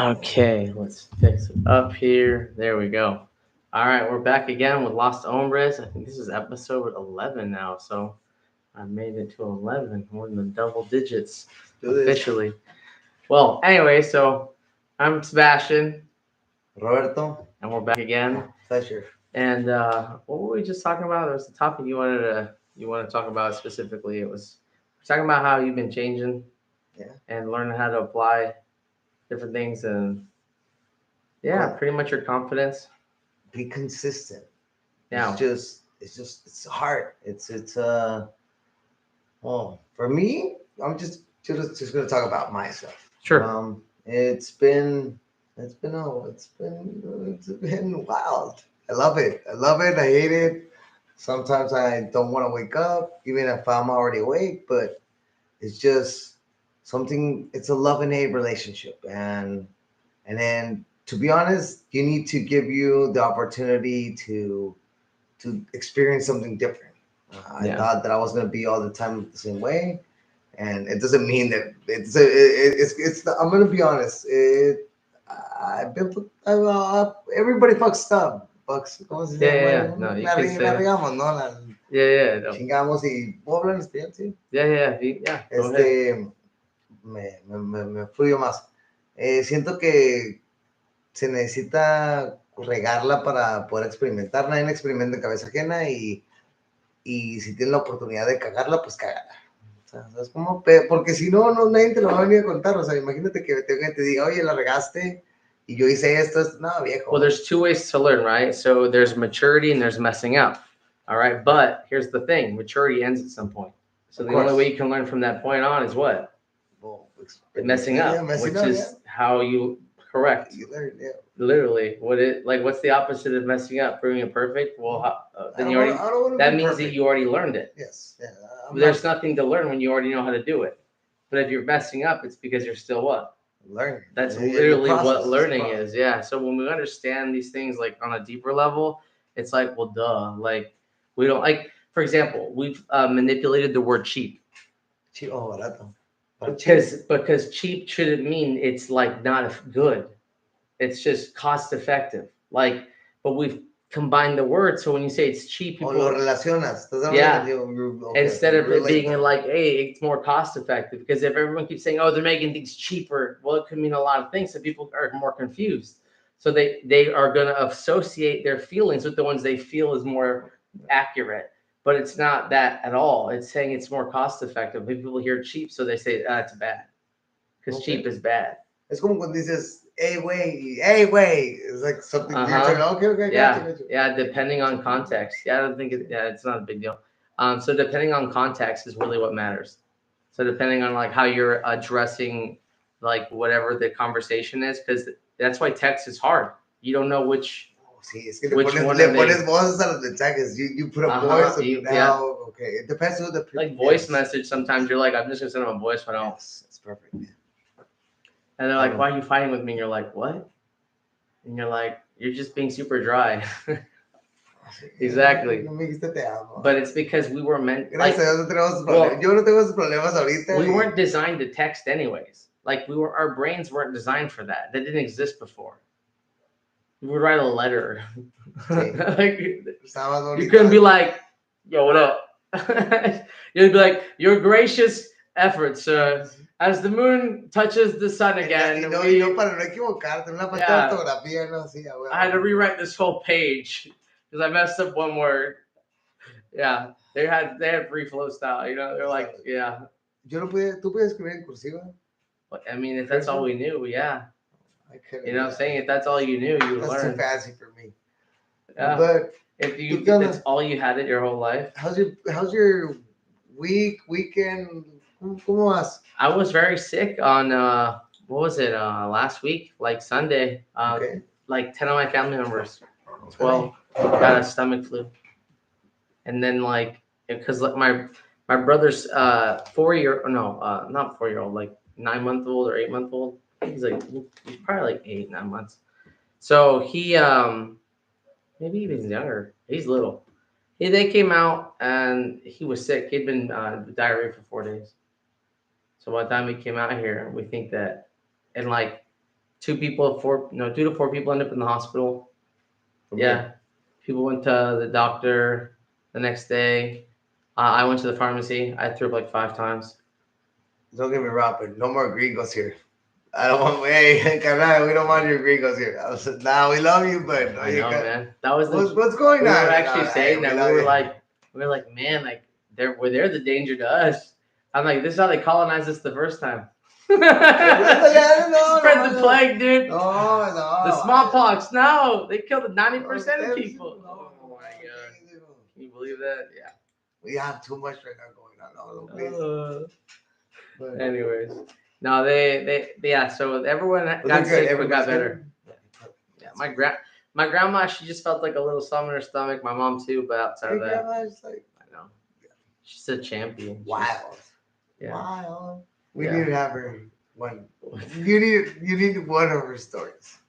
Okay, let's fix it up here. There we go. All right, we're back again with Lost Hombres. I think this is episode 11 now, so I made it to 11, more than the double digits Do this. officially. Well, anyway, so I'm Sebastian, Roberto, and we're back again. pleasure. And what were we just talking about? There was a topic you wanted to talk about specifically. It was talking about how you've been changing Yeah. and learning how to apply different things, and yeah, Well, pretty much your confidence. be consistent. It's Yeah, just, it's just, it's hard. Well, for me, I'm just gonna talk about myself. sure. It's been wild. I love it. I love it. I hate it. Sometimes I don't want to wake up, even if I'm already awake. But it's just something. It's a love and hate relationship, and then to be honest, you need to give you the opportunity to experience something different. I Yeah. thought that I was gonna be all the time the same way, and it doesn't mean that it's. I'm gonna be honest. I've been everybody fucks up. Fucks. ¿Cómo se Yeah, dice? yeah, Bueno, yeah. No, you can la say that. regamos, ¿no? Yeah, yeah, no. Chingamos y puedo hablar en español, sí. Yeah, yeah, yeah. Go ahead. Me fluyo más. Siento que se necesita regarla para poder experimentar. Nadie experimenta en cabeza ajena y si tienes la oportunidad de cagarla, pues cágala. O sea, ¿sabes cómo? Porque si no, no, nadie te lo va a venir a contar. O sea, imagínate que te diga, oye, la regaste y yo hice esto. No, Well, viejo. there's two ways to learn, right? So there's maturity and there's messing up. All right. But here's the thing maturity ends at some point. So Of the only course. way you can learn from that point on is what? Well, Messing yeah, up, messing which up, yeah. is how you correct. You learn, yeah. Literally, what's the opposite of messing up? Proving it perfect? Well, then you already, I don't want to that be means that perfect. you already learned it. Yes. Yeah. There's nothing to learn when you already know how to do it. But if you're messing up, it's because you're still what? Learning. That's Your literally process. what It's a learning process. is. Yeah. So when we understand these things like on a deeper level, it's like, well, duh. Like we don't like, for example, we've manipulated the word cheap Oh, barato. But cheap. because cheap shouldn't mean it's like not good. It's just cost effective. Like, but we've combined the word. So when you say it's cheap, O lo people, relacionas. Estás hablando yeah, que instead you of it relate being them. like, hey, it's more cost effective. Because if everyone keeps saying, oh, they're making things cheaper, well, it could mean a lot of things. So people are more confused. So they are going to associate their feelings with the ones they feel is more accurate. But it's not that at all. It's saying it's more cost effective. When people hear cheap, so they say, it's bad. Because Okay. cheap is bad. Es como cuando dices, hey, way. It's like something Uh you're talking, huh. okay, Yeah, gotcha. yeah. Depending on context. Yeah, I don't think yeah, it's not a big deal. So depending on context is really what matters. So depending on like how you're addressing like whatever the conversation is, because that's why text is hard. You don't know Sí, es que which one le are pones they. voces a los mensajes. You put a Uh voice huh. and Yeah. now, okay. It depends who the Like voice yes. message. Sometimes you're like, I'm just gonna send them a voice note, Yes, it's perfect. Yeah. and they're I like, don't why are you fighting with me? And you're like, what? And you're like, you're just being super dry. Exactly. No me dijiste te amo. But it's because we were meant Gracias like a Dios no tenemos esos problemas. well, Yo no tengo esos problemas ahorita. we weren't designed to text anyways. Like our brains weren't designed for that. That didn't exist before. We would write a letter. Sí. Like Está más bonito. you couldn't be like, yo, what up? You'd be like, your gracious efforts, as the moon touches the sun again. Y no para no equivocarte, una falta Yeah. de ortografía, no, sí, I had to rewrite this whole page because I messed up one word. Yeah, they had free flow style. You know, they're like, yeah. Tú puedes escribir en cursiva. I mean, if that's all we knew, yeah. I couldn't. You know what I'm saying? If that's all you knew, you would That's learn. too fancy for me. Yeah. But If that's all you had it your whole life. How's your weekend? ¿Cómo vas? I was very sick on what was it? Last week, like Sunday. Okay. Like 10 of my family members, 12 got a stomach flu, and then like because like my brother's 4 year no not 4 year old like 9 month old or 8 month old. He's probably like 8 9 months. So he maybe even younger. He's little. They came out and he was sick. He'd been diarrhea for 4 days. So by the time he came out here, we think that, and like two to four people end up in the hospital. Okay. Yeah, people went to the doctor the next day. I went to the pharmacy. I threw up like 5 times. Don't get me wrong, but no more gringos here. I don't want. Hey, carnal, we don't want your gringos here. I was like, nah, we love you, but no, I you know, got. man. That was What's going we on? were actually No, hey, saying we that love you. we were like, man, like they're the danger to us. I'm like, this is how they colonized us the first time. No, Spread the no, plague, dude. no, The no. smallpox. No, they killed 90% of No, people. no, Oh my god, no. can you believe that? Yeah. We have too much right now going on. No, please. But, Anyways, no, yeah. So everyone but got they're good. sick but got Everybody's better. good. Yeah, my grandma, she just felt like a little something in her stomach. My mom too, but outside Your of that, grandma's like I know she's a champion. wild. Yeah. Wild. We Yeah. need to have her one. You need one of her stories.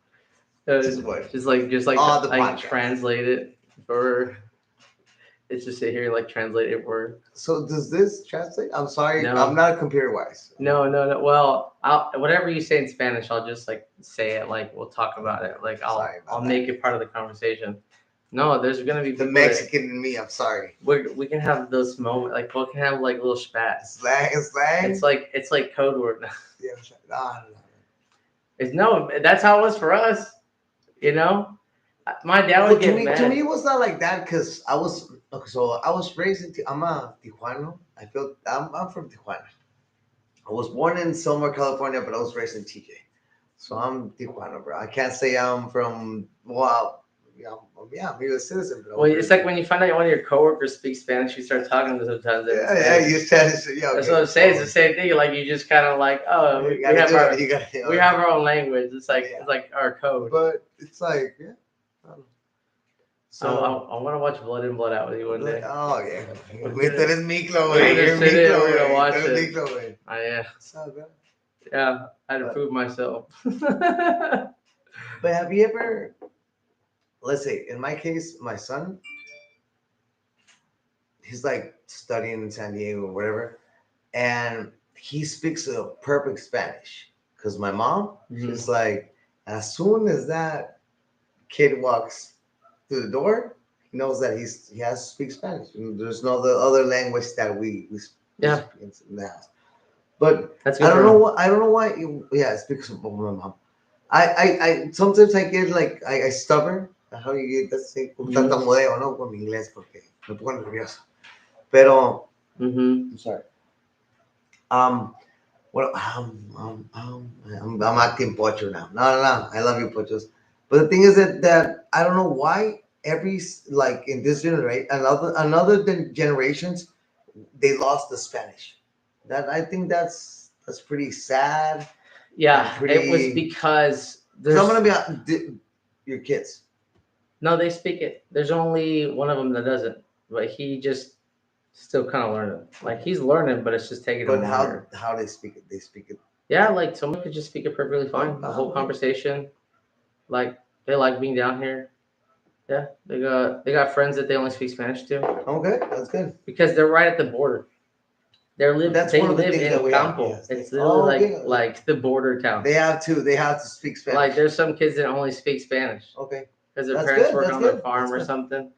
Just one. Just like All the like podcasts. translate it for. It's just sit here and like translate it for. So does this translate? I'm sorry, No. I'm not computer wise. No. Well, whatever you say in Spanish, I'll just like say it. Like we'll talk about it. Like Sorry about I'll that. make it part of the conversation. No, there's gonna be The people Mexican in me. I'm sorry. we can have those moments. Like we can have like little spats. Slang. It's like code word. Yeah, no. It's no. That's how it was for us. You know, my dad Well, would to get me, mad. it was not like that because I was okay, so I was raised in. I'm a Tijuana. I'm from Tijuana. I was born in Silmar, California, but I was raised in TJ. So I'm Tijuana, bro. I can't say I'm from. Well, I'm a U.S. citizen, but I Well, was it's raised like when you find out one of your coworkers speaks Spanish, you start talking to them sometimes. in yeah, Spanish. you said it. Yeah, That's okay. what I'm saying. It's the same thing. Like you just kind of like, oh, You we gotta have do our it. You gotta, we have our own language. It's like Yeah. it's like our code. But it's like, yeah. I don't know. I want to watch Blood In Blood Out with you one day. Oh, yeah. We're Güey, tú gonna- eres Miklo, we're güey. gonna You're sit in, Miklo, we're gonna güey. watch Tú eres it. Miklo, güey. Yeah, What's up, bro? yeah. I had to prove myself. But have you ever, let's say, in my case, my son, he's like studying in San Diego or whatever, and he speaks a perfect Spanish. Because my mom, she's like, as soon as that kid walks through the door, he knows that he has to speak Spanish. There's no other language that we Yeah. speak in the house. But That's I good. don't know what I don't know why. Yeah, it's because of my mom. I sometimes I get like I stubborn. How you get that thing? Tartamudeo, ¿no? Con mi inglés porque me pongo nervioso. Pero I'm sorry. Well, I'm acting pocho now. No. I love you, pochos. But the thing is that I don't know why every like in this generation, another generations, they lost the Spanish. That I think that's pretty sad. Yeah, and it was pretty. because Because there's I'm gonna be your kids. no, they speak it. There's only one of them that doesn't, but he just still kind of learning. Like he's learning, but it's just taking him But longer. how they speak it? They speak it. Yeah, like someone could just speak it perfectly fine. The whole okay. conversation, like they like being down here. Yeah, they got friends that they only speak Spanish to Okay, that's good. because they're right at the border. They One of the live things in that we have. Campo. Yes, It's literally okay. like the border town. They have to speak Spanish. Like there's some kids that only speak Spanish Okay. because their That's parents good, work that's on a good, farm that's or good. something.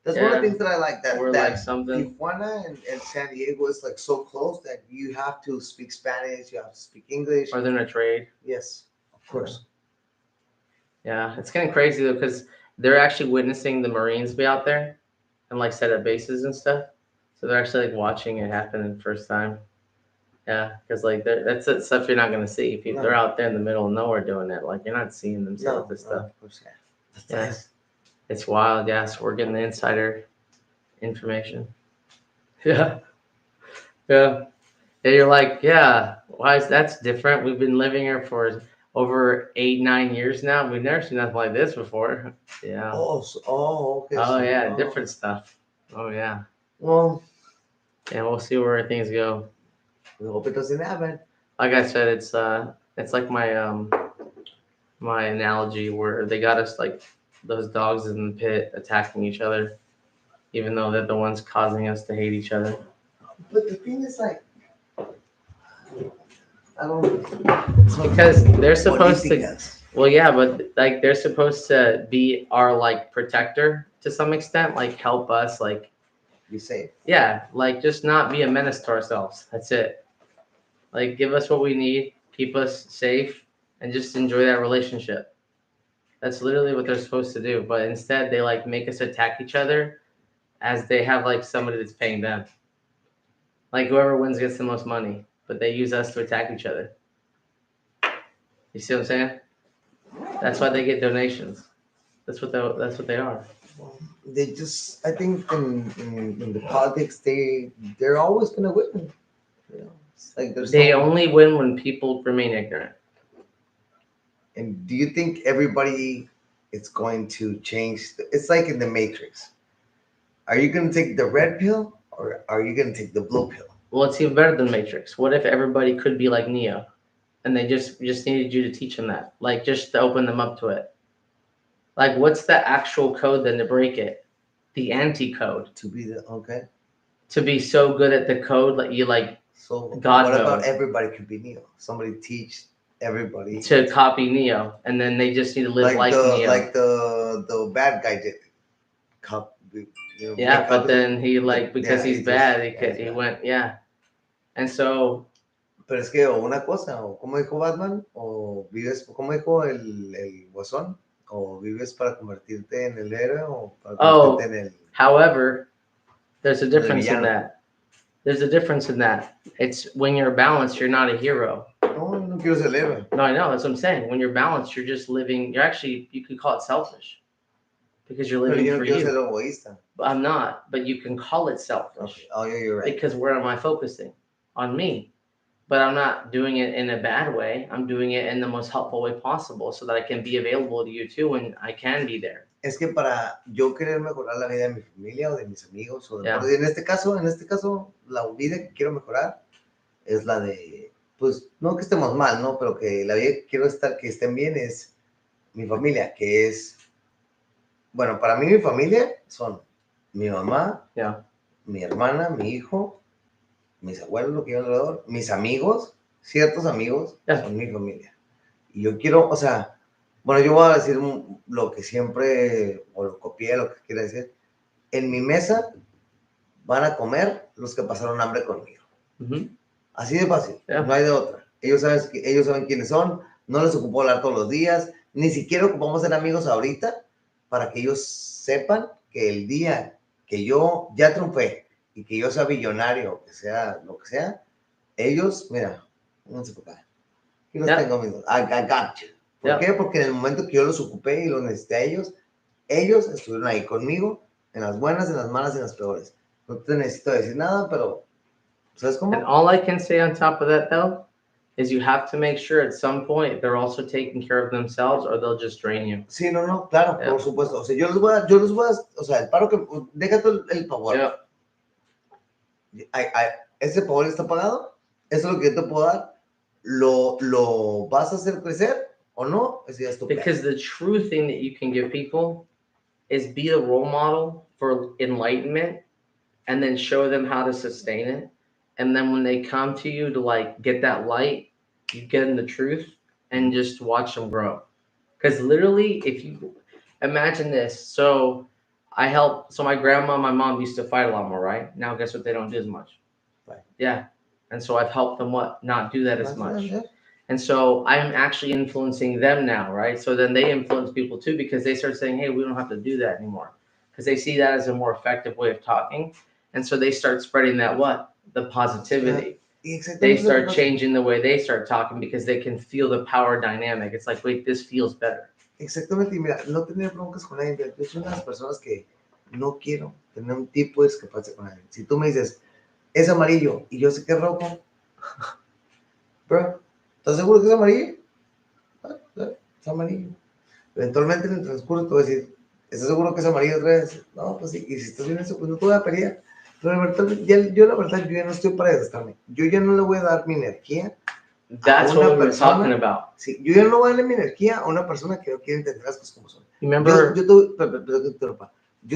That's one of Yeah. the things that I like. Or That like something. Tijuana and San Diego is like so close that you have to speak Spanish, you have to speak English. Or they're in a trade. Yes, of course. Yeah, it's getting crazy though because they're actually witnessing the Marines be out there and like set up bases and stuff. So they're actually like watching it happen the first time. Yeah, because like that's the stuff you're not gonna see. People, they're out there in the middle of nowhere doing it. Like you're not seeing them set up this stuff. Of course, yeah. That's Yeah. nice. It's wild. Yeah, so we're getting the insider information. Yeah, yeah. And you're like, yeah. Why is that's different? We've been living here for over 8-9 years now. We've never seen nothing like this before. Yeah. Okay. Oh so- yeah, different stuff. Oh yeah. Well, And we'll see where things go. we hope it doesn't happen. Like I said, it's like my analogy where they got us like those dogs in the pit attacking each other, even though they're the ones causing us to hate each other. But the thing is, like, I don't. Son Because they're supposed to. políticas. Well, yeah, but like they're supposed to be our like protector to some extent, like help us, like You say. yeah, like just not be a menace to ourselves. That's it. Like give us what we need, keep us safe, and just enjoy that relationship. That's literally what they're supposed to do. But instead, they like make us attack each other as they have like somebody that's paying them. Like whoever wins gets the most money, but they use us to attack each other. You see what I'm saying? That's why they get donations. That's what they are. They just, I think in the politics, they're always gonna win. You know, it's like there's They no. only win when people remain ignorant. And do you think everybody is going to change? It's like in the Matrix. Are you gonna take the red pill or are you gonna take the blue pill? Well, it's even better than Matrix. What if everybody could be like Neo, and they just needed you to teach them that, like just to open them up to it. Like, what's the actual code then to break it? The anti-code. To be the okay. To be so good at the code, like you like So God what about mode everybody could be Neo? Somebody teach everybody to copy Neo, and then they just need to live like Neo. the bad guy did. Yeah, Make but copies of then he like because yeah, he's he just bad, yeah, he's he bad. went yeah, and so Pero es que o una cosa, o como dijo Batman, o vives, como dijo el Guasón, o vives para convertirte en el héroe o para convertirte oh, en however, there's a en el difference in villano. that. There's a difference in that. It's when you're balanced, you're not a hero. No, no quiero ser el héroe. No, I know. That's what I'm saying. When you're balanced, you're just living. You're actually, you could call it selfish because you're Pero living yo for no quiero ser you. egoísta. But I'm not. But you can call it Okay. selfish Oh, yeah, you're right. because where am I focusing? On me. But I'm not doing it in a bad way. I'm doing it in the most helpful way possible so that I can be available to you too when I can be there. Es que para yo querer mejorar la vida de mi familia o de mis amigos, o de, Yeah. en este caso, la vida que quiero mejorar es la de, pues, no que estemos mal, ¿no? Pero que la vida que quiero estar, que estén bien es mi familia, que es, bueno, para mí mi familia son mi mamá, Yeah. mi hermana, mi hijo, mis abuelos, lo que yo alrededor, mis amigos, ciertos amigos, Yeah. son mi familia. Y yo quiero, o sea, bueno, yo voy a decir lo que siempre, o lo copié, lo que quiera decir. En mi mesa van a comer los que pasaron hambre conmigo. Mm-hmm. Así de fácil, Yeah. no hay de otra. Ellos saben quiénes son, no les ocupo hablar todos los días, ni siquiera ocupamos ser amigos ahorita para que ellos sepan que el día que yo ya triunfé y que yo sea billonario, que sea lo que sea, ellos, mira, no se preocupen. Aquí los tengo, amigos. I got you. ¿Por qué? Porque en el momento que yo los ocupé y los necesité a ellos estuvieron ahí conmigo, en las buenas, en las malas y en las peores. No te necesito decir nada, pero ¿sabes cómo? And all I can say on top of that though is you have to make sure at some point they're also taking care of themselves or they'll just drain you. Sí, no, claro, Yeah. por supuesto. O sea, yo les voy a, o sea, el paro que, déjate el favor. Yeah. Ese favor está pagado, eso es lo que yo te puedo dar, lo vas a hacer crecer o no, ese ya es tu plan. Because the true thing that you can give people is be a role model for enlightenment and then show them how to sustain it. And then when they come to you to like get that light, you get them the truth and just watch them grow. Because literally, if you imagine this, so so my grandma, my mom used to fight a lot more, right? Now, guess what? They don't do as much. Right. Yeah. And so I've helped them not do that as much. Yeah. And so I'm actually influencing them now, right? So then they influence people too because they start saying, hey, we don't have to do that anymore. Because they see that as a more effective way of talking. And so they start spreading that what? The positivity. They start changing the way they start talking because they can feel the power dynamic. It's like, wait, this feels better. Exactamente, y mira, no tener broncas con nadie. Yo soy una de las personas que no quiero tener un tipo de discrepancia con nadie. Si tú me dices, es amarillo y yo sé que es rojo, bro, ¿estás seguro que es amarillo? Es amarillo. Eventualmente en el transcurso te voy a decir, ¿estás seguro que es amarillo otra vez? No, pues sí, y si estás bien eso, pues no te voy a pelear. Pero la verdad, yo ya no estoy para desgastarme. Yo ya no le voy a dar mi energía. That's what we were talking about. Sí, yo ya no voy a darle mi energía a una persona que no quiere entender las cosas como son. Remember, Yo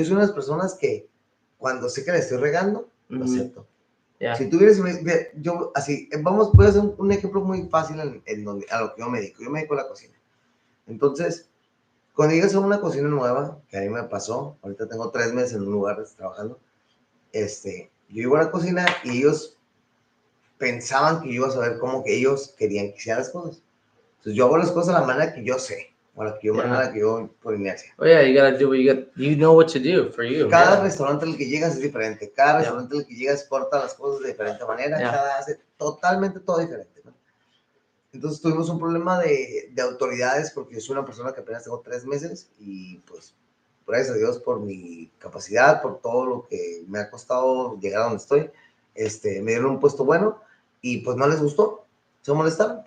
soy una de las personas que cuando sé que le estoy regando, lo acepto. Yeah. Si tú vienes, yo así, vamos, voy a hacer un ejemplo muy fácil en donde, a lo que yo me dedico. Yo me dedico a la cocina. Entonces, cuando llegas a una cocina nueva, que a mí me pasó, ahorita tengo 3 meses en un lugar trabajando, yo llego a la cocina y ellos pensaban que yo iba a saber cómo que ellos querían que hiciera las cosas. Entonces yo hago las cosas a la manera que yo sé, o a la que yo, Yeah. manera que yo por inercia. Oh yeah, you gotta do what you know what to do for you. Cada Yeah. restaurante al que llegas es diferente, cada Yeah. restaurante al que llegas corta las cosas de diferente manera, Yeah. cada hace totalmente todo diferente, ¿no? Entonces tuvimos un problema de autoridades porque yo soy una persona que apenas tengo 3 meses y pues gracias a Dios por mi capacidad, por todo lo que me ha costado llegar a donde estoy, me dieron un puesto bueno y pues no les gustó, se molestaron.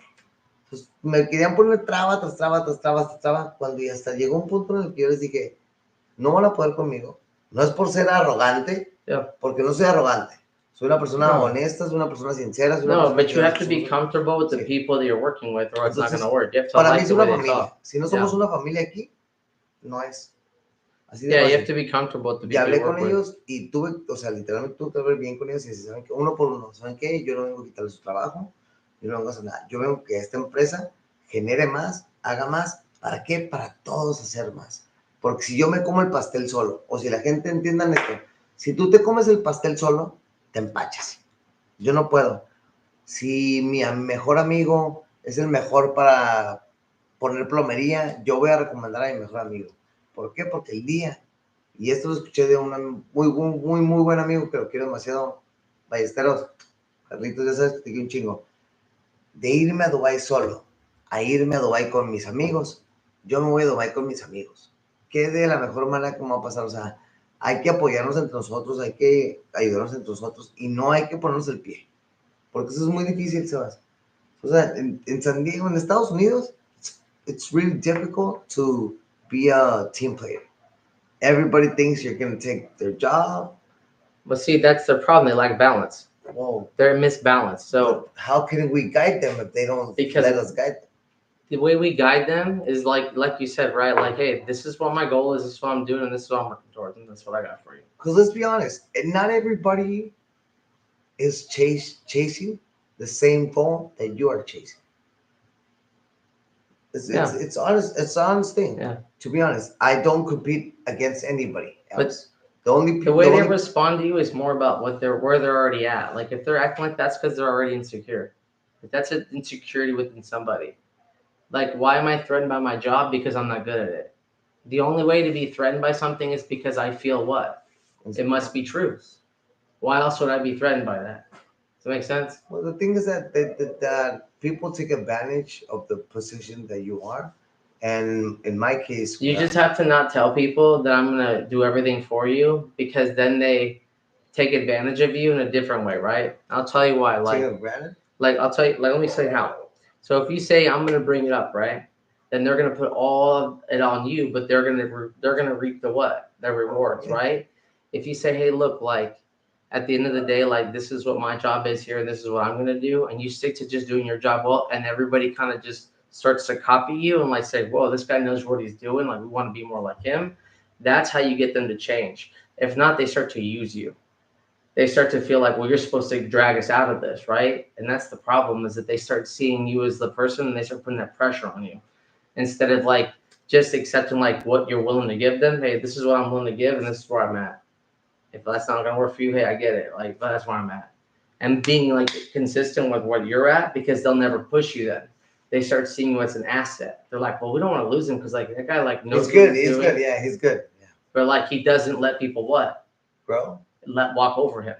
Entonces me querían poner traba tras traba, tras traba, tras traba, cuando ya hasta llegó un punto en el que yo les dije, no van a poder conmigo. No es por ser arrogante, Yeah. porque no soy arrogante. Soy una persona No. honesta, soy una persona sincera, soy una No, persona but que you da have las to be cosas. comfortable with the Sí. people that you're working with, or it's not Entonces, gonna work. You have to para mí like es the una way they familia. talk. Si no somos una familia aquí, no es. Así de Yeah, you have to fácil. be comfortable with the Ya people you hablé con work with. ellos y tuve, o sea, literalmente tuve que hablar bien con ellos y decir, ¿saben qué? Uno por uno, ¿saben qué? Yo no vengo a quitarle su trabajo, yo no vengo a hacer nada. Yo vengo a que esta empresa genere más, haga más. ¿Para qué? Para todos hacer más. Porque si yo me como el pastel solo, o si la gente entienda esto, si tú te comes el pastel solo, te empachas. Yo no puedo. Si mi mejor amigo es el mejor para poner plomería, yo voy a recomendar a mi mejor amigo. ¿Por qué? Porque el día, y esto lo escuché de un muy buen amigo que lo quiero demasiado, Ballesteros, Carlitos, ya sabes que te quiero un chingo, de irme a Dubái solo, a irme a Dubái con mis amigos, yo me voy a Dubái con mis amigos. ¿Qué de la mejor manera que me va a pasar? O sea, hay que apoyarnos entre nosotros, hay que ayudarnos entre nosotros y no hay que ponernos el pie, porque eso es muy difícil, Sebas. O sea, en San Diego, en Estados Unidos, it's really difficult to be a team player. Everybody thinks you're going to take their job. But see, that's the problem. They lack balance. Whoa. They're misbalanced. So But how can we guide them if they don't because let us guide them? the way we guide them is like you said, right? Like, hey, this is what my goal is. This is what I'm doing, and this is what I'm working towards, and that's what I got for you. Because let's be honest, not everybody is chasing the same goal that you are chasing. Yeah. It's honest. It's an honest thing. Yeah. To be honest, I don't compete against anybody But else. The way they only respond to you is more about where they're already at. Like if they're acting like that's because they're already insecure. If that's an insecurity within somebody. Like why am I threatened by my job? Because I'm not good at it. The only way to be threatened by something is because I feel what? It must be true. Why else would I be threatened by that? Does that make sense? Well, the thing is that people take advantage of the position that you are, and in my case, You just have to not tell people that I'm gonna do everything for you because then they take advantage of you in a different way, right? I'll tell you why. Like I'll tell you. Like let me say how. So if you say I'm gonna bring it up, right? Then they're gonna put all of it on you, but they're gonna reap the what? The rewards, right? If you say, hey, look, like at the end of the day, like this is what my job is here, this is what I'm gonna do, and you stick to just doing your job well, and everybody kind of just starts to copy you and like say, whoa, this guy knows what he's doing, like we want to be more like him. That's how you get them to change. If not, they start to use you. They start to feel like, well, you're supposed to drag us out of this, right? And that's the problem is that they start seeing you as the person and they start putting that pressure on you instead of like just accepting like what you're willing to give them. Hey, this is what I'm willing to give and this is where I'm at. If that's not gonna work for you, hey, I get it. Like, but that's where I'm at. And being like consistent with what you're at because they'll never push you then. They start seeing you as an asset. They're like, well, we don't want to lose him because like that guy like knows he's good. what he's He's doing. good. Yeah, he's good. Yeah. But like he doesn't let people what? Bro. Let walk over him.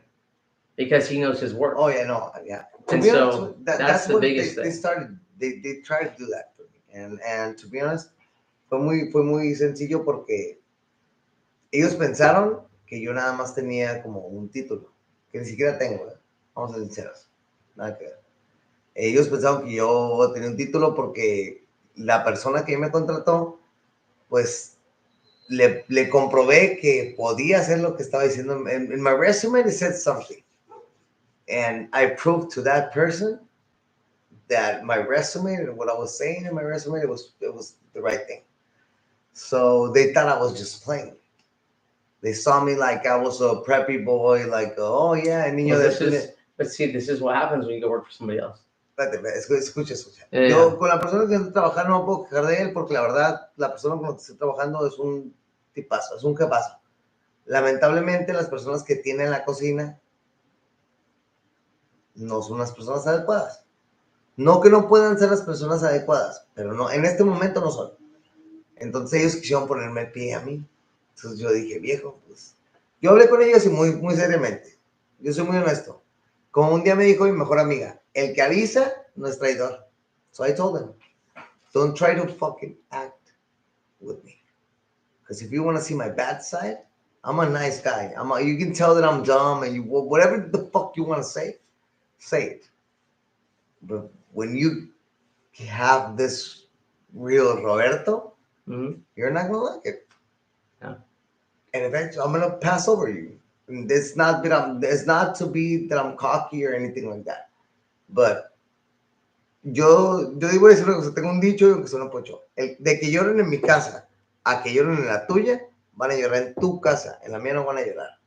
Because he knows his worth. Oh yeah, no, yeah. And so that's the what biggest they thing. started. They tried to do that for me, and to be honest, fue muy sencillo porque ellos pensaron que yo nada más tenía como un título, que ni siquiera tengo, ¿eh? Vamos a ser sinceros, nada que ver. Ellos pensaron que yo tenía un título porque la persona que me contrató, pues le comprobé que podía hacer lo que estaba diciendo. En my resume it said something. And I proved to that person that my resume and what I was saying in my resume, it was the right thing. So they thought I was just playing. They saw me like I was a preppy boy, like, oh yeah, el niño Well, del this túnel. is But see, this is what happens when you go work for somebody else. Espérate, escucha, escucha. Yeah, Yo yeah. con la persona que estoy trabajando no puedo quejar de él porque la verdad, la persona con la que estoy trabajando es un tipazo, es un jefazo. Lamentablemente, las personas que tienen la cocina no son las personas adecuadas. No que no puedan ser las personas adecuadas, pero no, en este momento no son. Entonces ellos quisieron ponerme el pie a mí. Entonces yo dije, viejo, pues. Yo hablé con ellos y muy, muy seriamente. Yo soy muy honesto. Como un día me dijo mi mejor amiga, el que avisa no es traidor. So I told them, don't try to fucking act with me. Because if you want to see my bad side, I'm a nice guy. You can tell that I'm dumb and you whatever the fuck you want to say it. But when you have this real Roberto, you're not gonna like it. Yeah. And eventually, I'm gonna pass over you. And it's not that it's not to be that I'm cocky or anything like that. But yo digo decir una cosa, tengo un dicho que suena pocho. De que lloren en mi casa a que lloren en la tuya, van a llorar en tu casa, en la mía no van a llorar.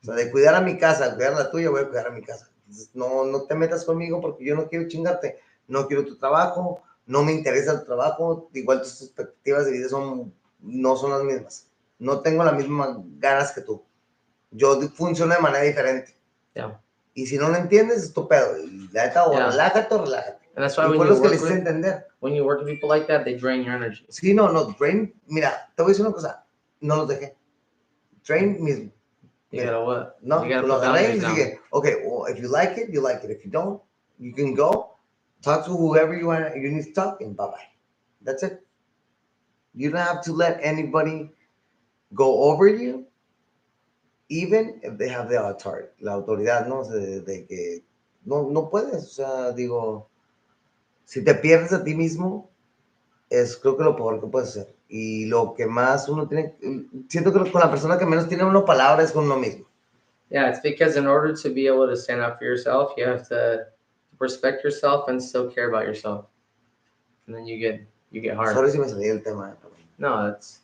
O sea, de cuidar a mi casa, a cuidar la tuya, voy a cuidar a mi casa. Entonces, no te metas conmigo porque yo no quiero chingarte, no quiero tu trabajo, no me interesa tu trabajo, igual tus expectativas de vida no son las mismas. No tengo las mismas ganas que tú. Yo funciono de manera diferente. Yeah. Y si no lo entiendes, es tu pedo. Y la neta, o relájate o relájate. And that's why y por los que les hice entender. When you work with people like that, they drain your energy. Sí, no, drain. Mira, te voy a decir una cosa. No los dejé. Drain mis. You gotta what? No, you gotta lo put agarré y boundaries down. dije, okay, well, if you like it, you like it. If you don't, you can go. Talk to whoever you need to talk, and bye-bye. That's it. You don't have to let anybody go over you, even if they have the authority, la autoridad, ¿no? De que no puedes, o sea, digo, si te pierdes a ti mismo, es creo que lo peor que puedes hacer. Y lo que más uno tiene, siento que con la persona que menos tiene uno palabra es con uno mismo. Yeah, it's because in order to be able to stand up for yourself, you have to respect yourself and still care about yourself. And then you get hard. Sorry si me salí del tema. No, it's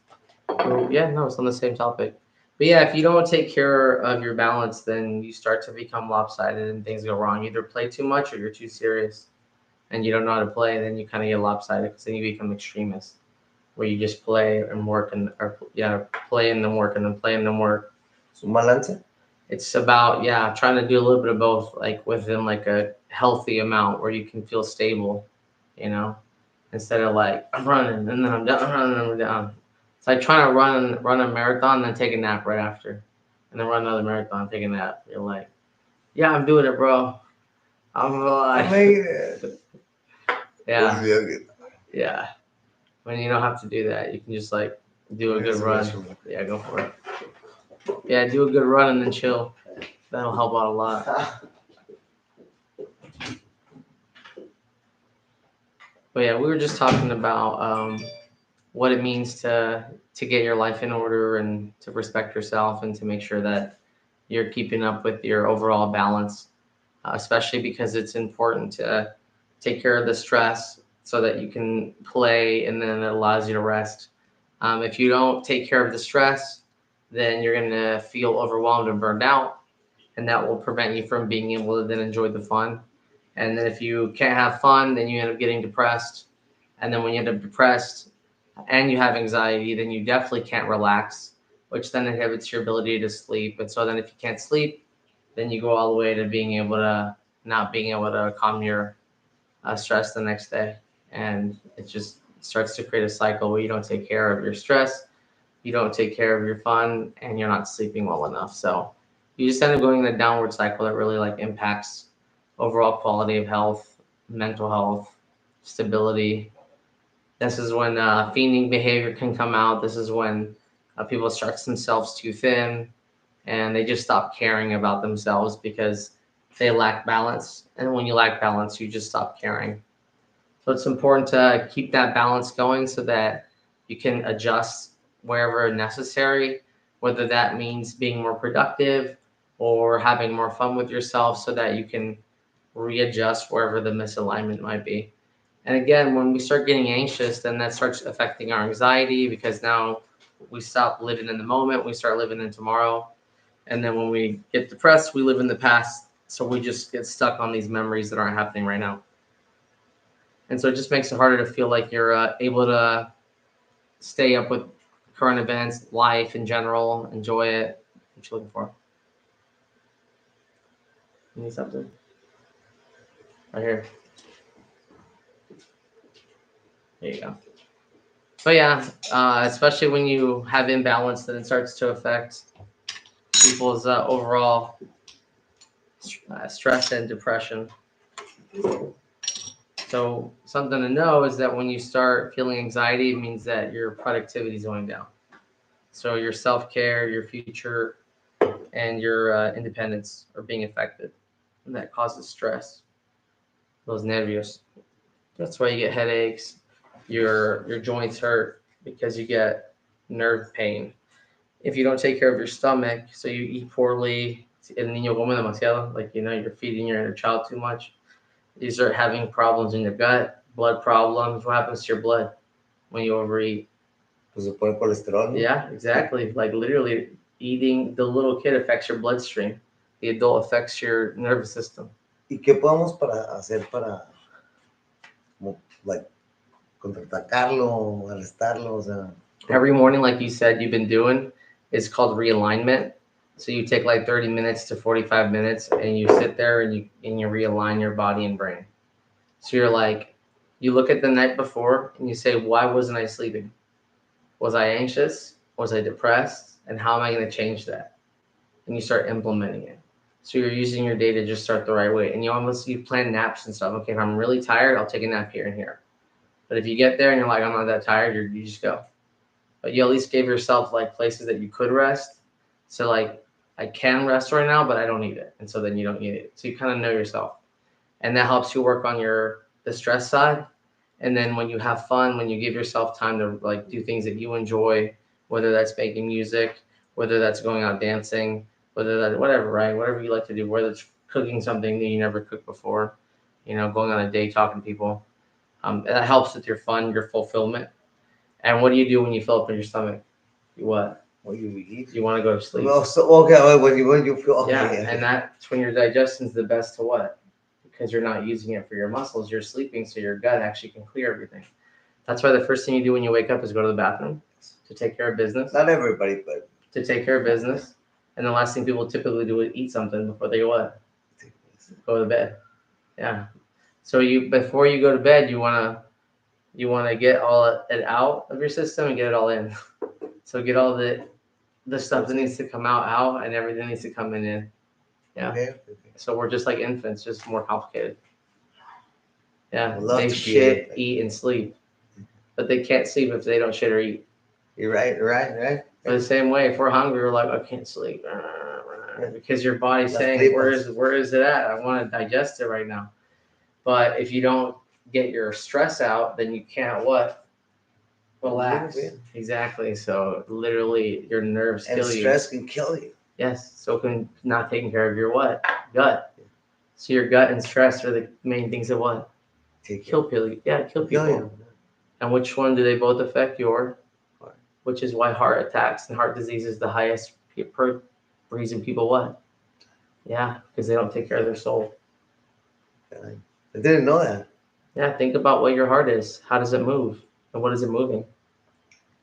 it's on the same topic. But yeah, if you don't take care of your balance, then you start to become lopsided and things go wrong. You either play too much or you're too serious and you don't know how to play, then you kind of get lopsided because then you become extremist, where you just play and work play and then work and then play and then work. ¿Es un balance? It's about trying to do a little bit of both, like within like a healthy amount where you can feel stable, instead of like I'm running and then I'm down, running and I'm down. It's like trying to run a marathon and then take a nap right after, and then run another marathon, take a nap. You're like, yeah, I'm doing it, bro. I'm alive. I made it. Yeah. Yeah. When you don't have to do that, you can just like do a good run. Yeah, go for it. Yeah, do a good run and then chill. That'll help out a lot. But yeah, we were just talking about what it means to get your life in order and to respect yourself and to make sure that you're keeping up with your overall balance, especially because it's important to take care of the stress so that you can play and then it allows you to rest. If you don't take care of the stress, then you're going to feel overwhelmed and burned out, and that will prevent you from being able to then enjoy the fun. And then if you can't have fun, then you end up getting depressed. And then when you end up depressed and you have anxiety, then you definitely can't relax, which then inhibits your ability to sleep. And so then if you can't sleep, then you go all the way to being able to not being able to calm your stress the next day. And it just starts to create a cycle where you don't take care of your stress, you don't take care of your fun, and you're not sleeping well enough. So you just end up going in a downward cycle that really like impacts overall quality of health, mental health, stability. This is when fiending behavior can come out. This is when people stretch themselves too thin and they just stop caring about themselves because they lack balance. And when you lack balance, you just stop caring. So it's important to keep that balance going so that you can adjust wherever necessary, whether that means being more productive or having more fun with yourself so that you can readjust wherever the misalignment might be. And again, when we start getting anxious, then that starts affecting our anxiety because now we stop living in the moment, we start living in tomorrow. And then when we get depressed, we live in the past. So we just get stuck on these memories that aren't happening right now. And so it just makes it harder to feel like you're able to stay up with current events, life in general, enjoy it. What you looking for? You need something? Right here. There you go. But yeah, especially when you have imbalance, then it starts to affect people's overall stress and depression. So something to know is that when you start feeling anxiety, it means that your productivity is going down. So your self-care, your future, and your independence are being affected, and that causes stress. Those nervios. That's why you get headaches. Your joints hurt because you get nerve pain. If you don't take care of your stomach, so you eat poorly, el niño come demasiado, like you're feeding your inner child too much. You start having problems in your gut, blood problems. What happens to your blood when you overeat? Pues se pone colesterol, ¿no? Yeah, exactly. Like literally, eating the little kid affects your bloodstream. The adult affects your nervous system. ¿Y qué podemos hacer para, like, contraatacarlo, arrestarlo? O sea, Every morning, like you said, you've been doing, is called realignment. So you take like 30 minutes to 45 minutes, and you sit there and you realign your body and brain. So you're like, you look at the night before and you say, why wasn't I sleeping? Was I anxious? Was I depressed? And how am I going to change that? And you start implementing it. So you're using your day to just start the right way. And you plan naps and stuff. Okay, if I'm really tired, I'll take a nap here and here. But if you get there and you're like, I'm not that tired, you just go. But you at least gave yourself like places that you could rest. So like, I can rest right now, but I don't need it. And so then you don't need it. So you kind of know yourself. And that helps you work on the stress side. And then when you have fun, when you give yourself time to like do things that you enjoy, whether that's making music, whether that's going out dancing, whether that whatever, right? Whatever you like to do, whether it's cooking something that you never cooked before, going on a date, talking to people. That helps with your fun, your fulfillment. And what do you do when you fill up in your stomach? You what? what you eat? You want to go to sleep. Well, so, okay, when you feel, okay. Yeah, and that's when your digestion's the best to what? Because you're not using it for your muscles. You're sleeping, so your gut actually can clear everything. That's why the first thing you do when you wake up is go to the bathroom to take care of business. Not everybody, but To take care of business. And the last thing people typically do is eat something before they what? Go to bed. Yeah. So before you go to bed, you wanna get all it out of your system and get it all in. So get all the stuff that needs to come out, and everything needs to come in. Yeah. Okay. So we're just like infants, just more complicated. Yeah. I love They to shit, create. eat, and sleep. But they can't sleep if they don't shit or eat. You're right. But the same way, if we're hungry, we're like, I can't sleep. Because your body's saying, where is it at? I want to digest it right now. But if you don't get your stress out, then you can't what? Relax. Exactly. So literally your nerves And kill you. stress can kill you. Yes. So can not taking care of your what? Gut. So your gut and stress are the main things that what? Kill people. Yeah, kill people. And which one do they both affect? Your heart. Which is why heart attacks and heart disease is the highest reason people what? Yeah, because they don't take care of their soul. I didn't know that. Yeah, think about what your heart is. How does it move? And what is it moving?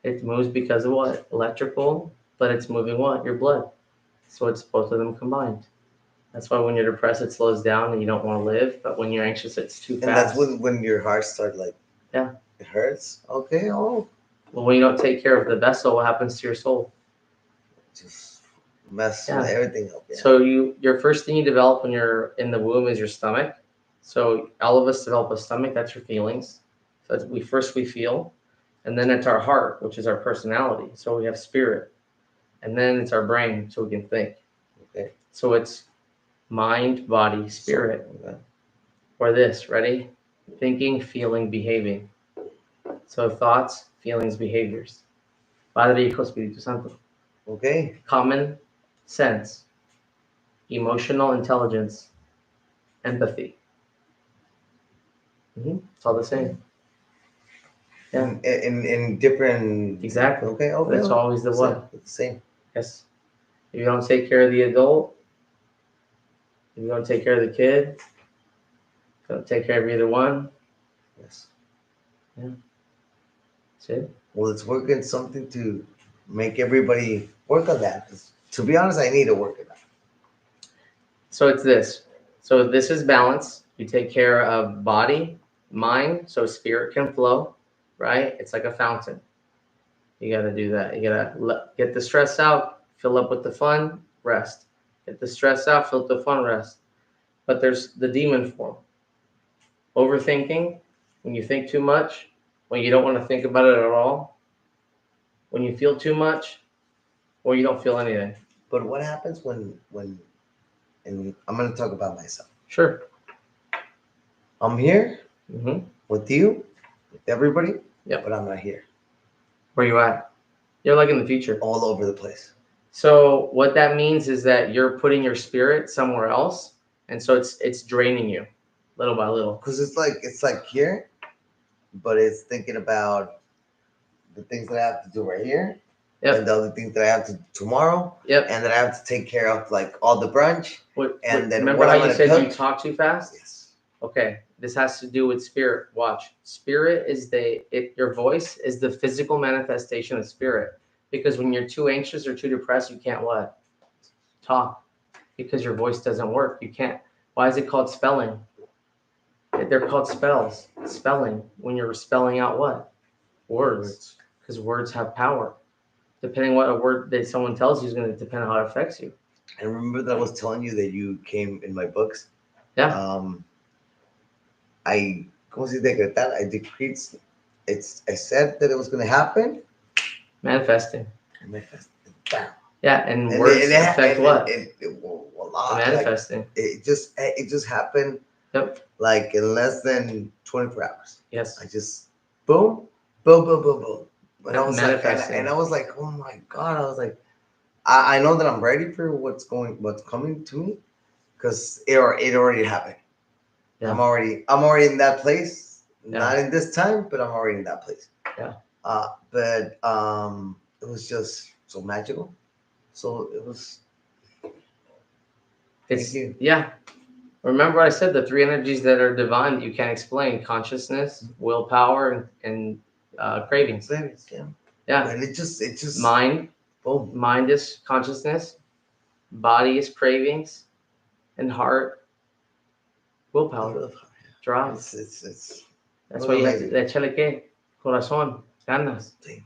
It moves because of what? Electrical, but it's moving what? Your blood. So it's both of them combined. That's why when you're depressed, it slows down and you don't want to live. But when you're anxious, it's too fast. And that's when your heart starts like, yeah, it hurts. Okay, Well, when you don't take care of the vessel, what happens to your soul? Just mess everything up. Yeah. So your first thing you develop when you're in the womb is your stomach. So all of us develop a stomach. That's your feelings. So we feel, and then it's our heart, which is our personality. So we have spirit, and then it's our brain, so we can think. Okay. So it's mind, body, spirit. Okay. Or this, ready? Thinking, feeling, behaving. So thoughts, feelings, behaviors. Padre, Hijo, Espíritu Santo. Okay. Common sense, emotional intelligence, empathy. It's all the same. Yeah. In different. Exactly. Okay. It's always the what? It's the same. Yes. If you don't take care of the adult, If you want to take care of the kid, gonna take care of either one. Yes. That's it. Well, let's work on something to make everybody work on that. 'Cause to be honest, I need to work on that. So it's this. So this is balance. You take care of body, mind, so spirit can flow, right? It's like a fountain. You got to do that. You got to get the stress out, fill up with the fun, rest. Get the stress out, fill up the fun, rest. But there's the demon form. Overthinking, when you think too much, when you don't want to think about it at all, when you feel too much, or you don't feel anything. But what happens when and I'm gonna talk about myself. Sure. I'm here Mm-hmm. with you, with everybody. Yep. But I'm not here. Where you at? You're like in the future. All over the place. So what that means is that you're putting your spirit somewhere else, and so it's draining you, little by little. Because it's like here, but it's thinking about the things that I have to do right here, Yep. and the other things that I have to do tomorrow, Yep. and that I have to take care of, like all the brunch. And then remember what how I'm you gonna said cook? you talk too fast? Yes. Okay, this has to do with spirit. Watch. Spirit is your voice is the physical manifestation of spirit. Because when you're too anxious or too depressed, you can't what? Talk. Because your voice doesn't work. You can't. Why is it called spelling? They're called spells. Spelling. When you're spelling out what? Words. Because words have power. Depending what a word that someone tells you is going to depend on how it affects you. And remember that I was telling you that you came in my books. Yeah. I ¿cómo se decretar? I decreed. I said that it was going to happen. Manifesting. And manifested. Bam. Yeah, and words affect what? Manifesting. Like, it just happened. Yep. Like in less than 24 hours. Yes. I just boom, boom, boom, boom, boom. And I was manifesting. like, and I was like, oh my god! I was like, I know that I'm ready for what's coming to me, because it already happened. Yeah. I'm already in that place. Yeah. Not in this time, but I'm already in that place. Yeah. But it was just so magical. So it was. It's, Thank you. Yeah. Remember, I said the three energies that are divine that you can't explain: consciousness, willpower, and cravings. Yeah. Yeah. And it just Mind. boom. Mind is consciousness. Body is cravings, and heart, willpower, drive. It's That's why you have to. Échale qué, corazón, ganas. Sí.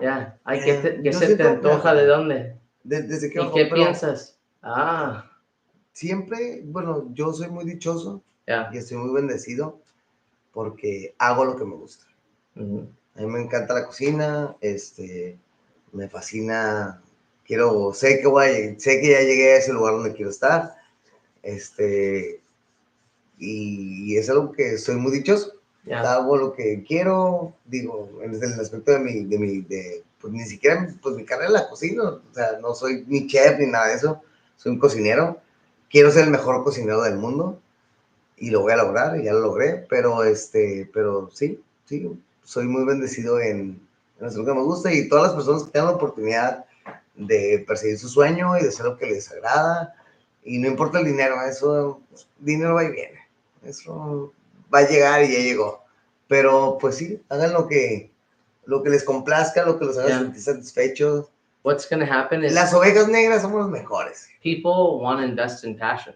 Yeah. Ay, ¿qué Yo se te siento, antoja de dónde? Desde que ¿Y qué piensas? Ah. Siempre, bueno, yo soy muy dichoso Yeah. y estoy muy bendecido porque hago lo que me gusta. Mm-hmm. A mí me encanta la cocina, me fascina, sé que ya llegué a ese lugar donde quiero estar, y es algo que soy muy dichoso. Yeah. Hago lo que quiero, digo, en el aspecto pues ni siquiera, pues mi carrera en la cocina, o sea, no soy ni chef ni nada de eso, soy un cocinero, quiero ser el mejor cocinero del mundo y lo voy a lograr, y ya lo logré, pero sí, soy muy bendecido en hacer lo que me gusta, y todas las personas que tengan la oportunidad de perseguir su sueño y de hacer lo que les agrada, y no importa el dinero, eso, dinero va y viene, eso va a llegar y ya llegó, pero pues sí, hagan lo que les complazca, lo que los haga sentir satisfechos. What's going to happen is las ovejas negras somos los mejores. People want to invest in passion.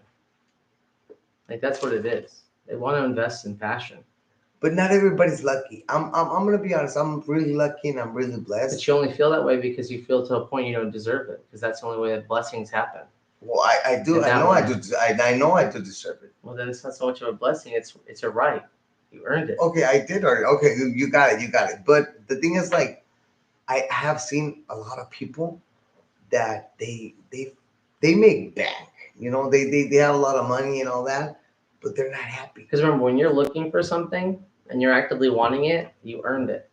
Like, that's what it is. They want to invest in passion. But not everybody's lucky. I'm gonna be honest. I'm really lucky and I'm really blessed. But you only feel that way because you feel to a point you don't deserve it. Because that's the only way that blessings happen. Well, I do. I know I do. I know I do deserve it. Well, then it's not so much of a blessing. It's a right. You earned it. Okay, I did earn it. Okay, you got it. You got it. But the thing is, like, I have seen a lot of people that they make bank. You know, they have a lot of money and all that, but they're not happy. Because remember, when you're looking for something and you're actively wanting it, you earned it.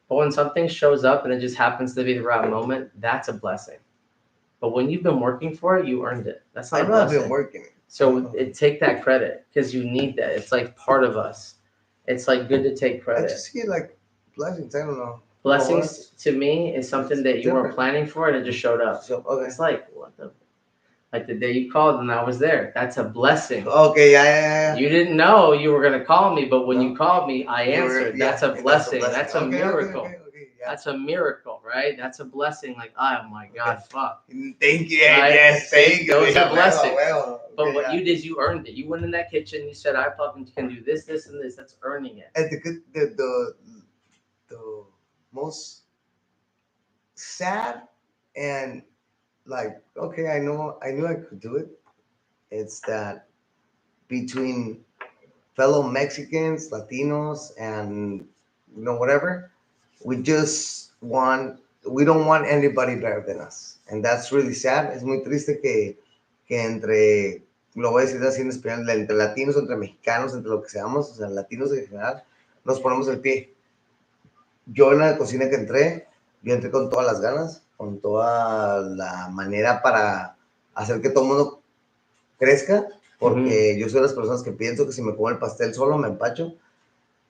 But when something shows up and it just happens to be the right moment, that's a blessing. But when you've been working for it, you earned it. That's not a blessing. I've been working. So take that credit because you need that. It's like part of us. It's like good to take credit. I just see it like blessings. I don't know. Blessings to me is something that you weren't planning for and it just showed up. So, okay. It's like, what the? Like the day you called and I was there. That's a blessing. Okay, yeah. You didn't know you were gonna call me, but when No. you called me, I You were, answered. yeah, That's a and blessing. That's a Okay, miracle. yeah. That's a miracle, right? That's a blessing. Like, oh my God, fuck. Thank you, Right? yes, See, thank you. those are Yeah, blessings. well. But Okay, what yeah. you did, you earned it. You went in that kitchen, you said, I fucking can do this, this, and this. That's earning it. And the most sad and like, okay, I knew I could do it. It's that between fellow Mexicans, Latinos, and whatever, we just want, we don't want anybody better than us, and that's really sad. Es muy triste que entre, lo voy a decir así en español, entre latinos, entre mexicanos, entre lo que seamos, o sea, latinos en general, nos ponemos el pie. Yo en la cocina que entré, yo entré con todas las ganas, con toda la manera para hacer que todo el mundo crezca, porque yo soy de las personas que pienso que si me como el pastel solo me empacho,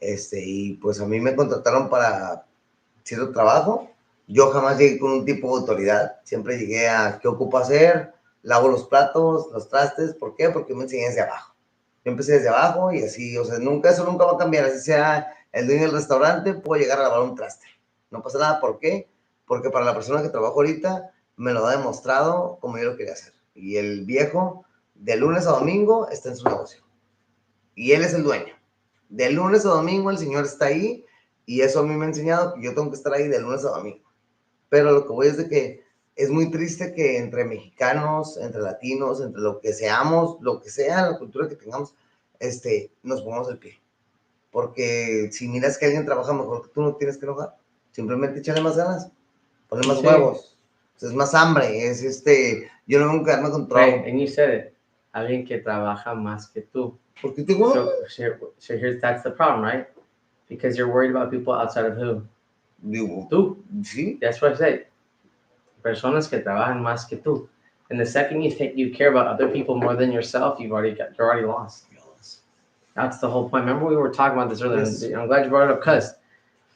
y pues a mí me contrataron para cierto trabajo. Yo jamás llegué con un tipo de autoridad, siempre llegué a qué ocupo hacer, lavo los platos, los trastes. ¿Por qué? Porque me enseñé desde abajo. Yo empecé desde abajo y así, o sea, nunca, eso nunca va a cambiar. Así sea el dueño del restaurante, puedo llegar a lavar un traste. No pasa nada. ¿Por qué? Porque para la persona que trabajo ahorita, me lo ha demostrado como yo lo quería hacer. Y el viejo, de lunes a domingo, está en su negocio. Y él es el dueño. De lunes a domingo el señor está ahí, y eso a mí me ha enseñado que yo tengo que estar ahí de lunes a domingo. Pero lo que voy es de que es muy triste que entre mexicanos, entre latinos, entre lo que seamos, lo que sea, la cultura que tengamos, nos pongamos el pie. Porque si miras que alguien trabaja mejor que tú, no tienes que enojar. Simplemente échale más ganas, ponle más huevos. Es más hambre, yo no vengo a quedarme con trabajo. Right, and you said it. Alguien que trabaja más que tú. Porque tengo... So here's that's the problem, right? Because you're worried about people outside of who? Digo, Tú. sí. That's what I say. Personas que trabajan más que tú. And the second you care about other people more than yourself, you're already lost. That's the whole point. Remember we were talking about this earlier. Yes. And I'm glad you brought it up because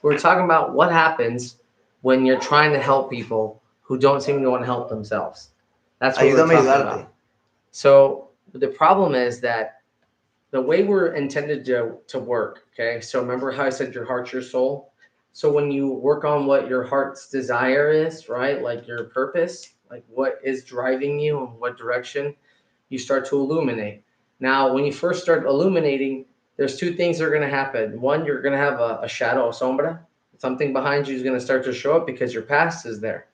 we were talking about what happens when you're trying to help people who don't seem to want to help themselves. That's what we're talking about. So the problem is that the way we're intended to work, okay? So remember how I said your heart, your soul? So when you work on what your heart's desire is, right? Like your purpose, like what is driving you and what direction, you start to illuminate. Now, when you first start illuminating, there's two things that are going to happen. One, you're going to have a shadow, a sombra. Something behind you is going to start to show up because your past is there,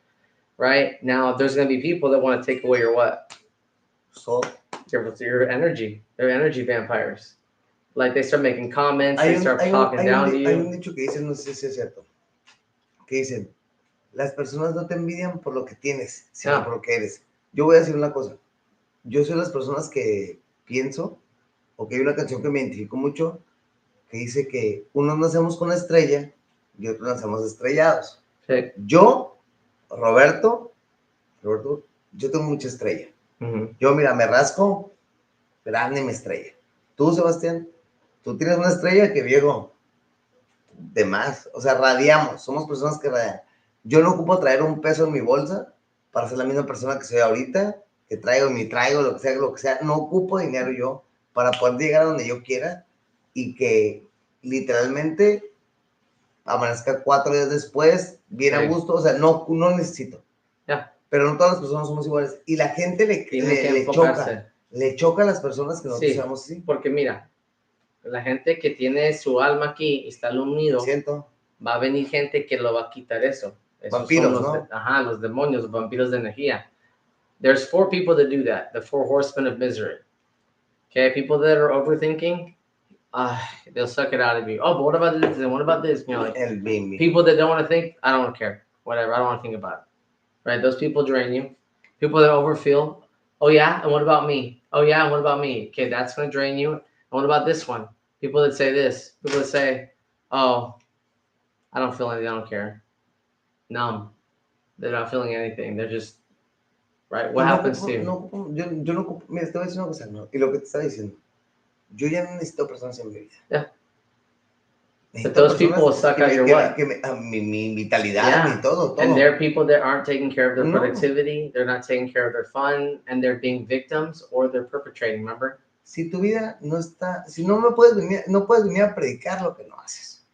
right? Now, there's going to be people that want to take away your what? Soul. Your energy. They're energy vampires. Like they start making comments, they start talking down to you. Hay un dicho que dicen, no sé si es cierto, que dicen, las personas no te envidian por lo que tienes, sino por lo que eres. Yo voy a decir una cosa, yo soy de las personas que pienso, o que hay una canción que me identifico mucho, que dice que unos nacemos con estrella y otros nacemos estrellados. Sí. Yo, Roberto, yo tengo mucha estrella. Yo, mira, me rasco, grande mi estrella. Tú, Sebastián, tú tienes una estrella que, viejo, de más. O sea, radiamos, somos personas que radian. Yo no ocupo traer un peso en mi bolsa para ser la misma persona que soy ahorita, que traigo, ni traigo, lo que sea. No ocupo dinero yo para poder llegar a donde yo quiera y que literalmente amanezca 4 días después, bien a gusto. O sea, no necesito. Pero no todas las personas somos iguales. Y la gente le choca a las personas que nosotros seamos así. Porque mira, la gente que tiene su alma aquí y está unido, va a venir gente que lo va a quitar eso. Esos vampiros, son ¿no? Los demonios, los vampiros de energía. There's 4 people that do that, the 4 horsemen of misery. Okay, people that are overthinking, they'll suck it out of you. Oh, but what about this and what about this? You know, like people that don't want to think, I don't care. Whatever, I don't want to think about it. Right? Those people drain you. People that overfeel, oh yeah, and what about me? Oh yeah, and what about me? Okay, that's going to drain you. And what about this one? People that say this. People that say, oh, I don't feel anything, I don't care. Numb. They're not feeling anything. They're just, right? What happens to you? Yo no ocupo, mira, te voy a decir una cosa, ¿no? Y lo que te estaba diciendo, yo ya no necesito personas en mi vida. Yeah. But Necesito those people will personas suck out your what? mi vitalidad, mi Yeah. todo, And todo. they're people that aren't taking care of their No. productivity, they're not taking care of their fun, and they're being victims or they're perpetrating, remember? Si tu vida no está, si no me puedes venir, no puedes venir a predicar lo que no haces.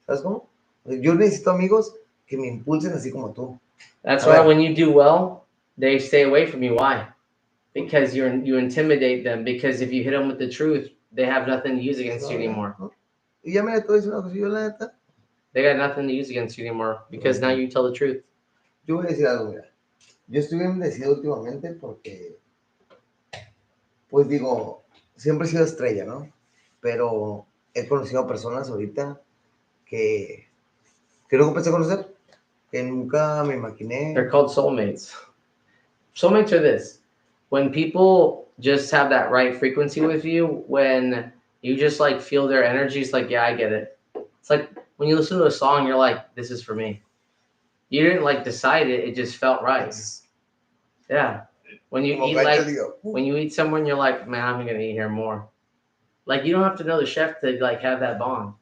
¿Sabes cómo? Yo necesito amigos que me impulsen así como tú. That's A why ver. when you do well, they stay away from you. Why? Because you intimidate them. Because if you hit them with the truth, they have nothing to use against you anymore. ¿No? Y ya me le estoy diciendo una cosa, yo la neta, They got nothing to use against you anymore because now you tell the truth. yo voy a decir algo, mira. Yo estoy bien bendecido últimamente porque, pues digo, siempre he sido estrella, ¿no? Pero he conocido a personas ahorita que nunca pensé conocer, que nunca me imaginé. They're called soulmates. Soulmates are this: when people just have that right frequency with you, when you just like feel their energy, it's like, yeah, I get it. It's like when you listen to a song, you're like, this is for me. You didn't like decide it; it just felt right. It's Yeah. When you como eat gancho, like digo, when you eat someone, you're like, man, I'm gonna eat here more. Like you don't have to know the chef to like have that bond.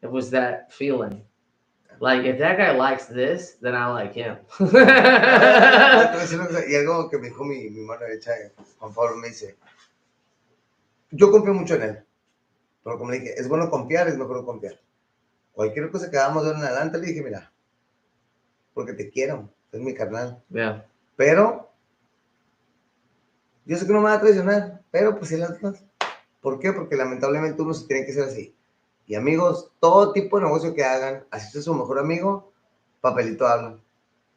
It was that feeling. Like if that guy likes this, then I like him. Te voy a decir una cosa, y algo que me dijo mi mano derecha, Juan Pablo, me dice, yo confío mucho en él, pero como le dije, es bueno confiar, es mejor no confiar. Cualquier cosa que hagamos de ahora en adelante, le dije, mira, porque te quiero, es mi carnal. Yeah. Pero, yo sé que no me va a traicionar, pero pues sí las cosas. ¿Por qué? Porque lamentablemente uno se tiene que ser así. Y amigos, todo tipo de negocio que hagan, así sea su mejor amigo, papelito habla.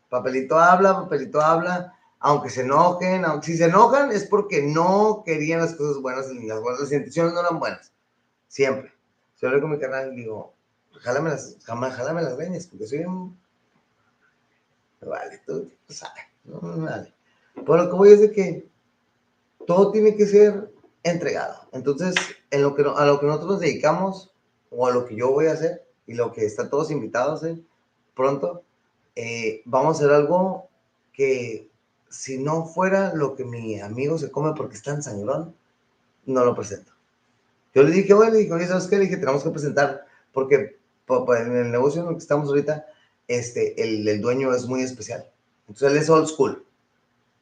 Papelito habla, papelito habla. Aunque se enojen, aunque si se enojan es porque no querían las cosas buenas, las intenciones no eran buenas. Siempre. Si hablo con mi canal y digo, jálame las greñas, porque soy un... Me vale, tú sabes, no me vale. Pero lo que voy es de que todo tiene que ser entregado. Entonces, a lo que nosotros nos dedicamos, o a lo que yo voy a hacer, y lo que están todos invitados pronto, vamos a hacer algo que si no fuera lo que mi amigo se come porque está en sangrón, no lo presento. Yo le dije, oye, ¿sabes qué? Le dije, tenemos que presentar, porque en el negocio en el que estamos ahorita, el dueño es muy especial. Entonces él es old school.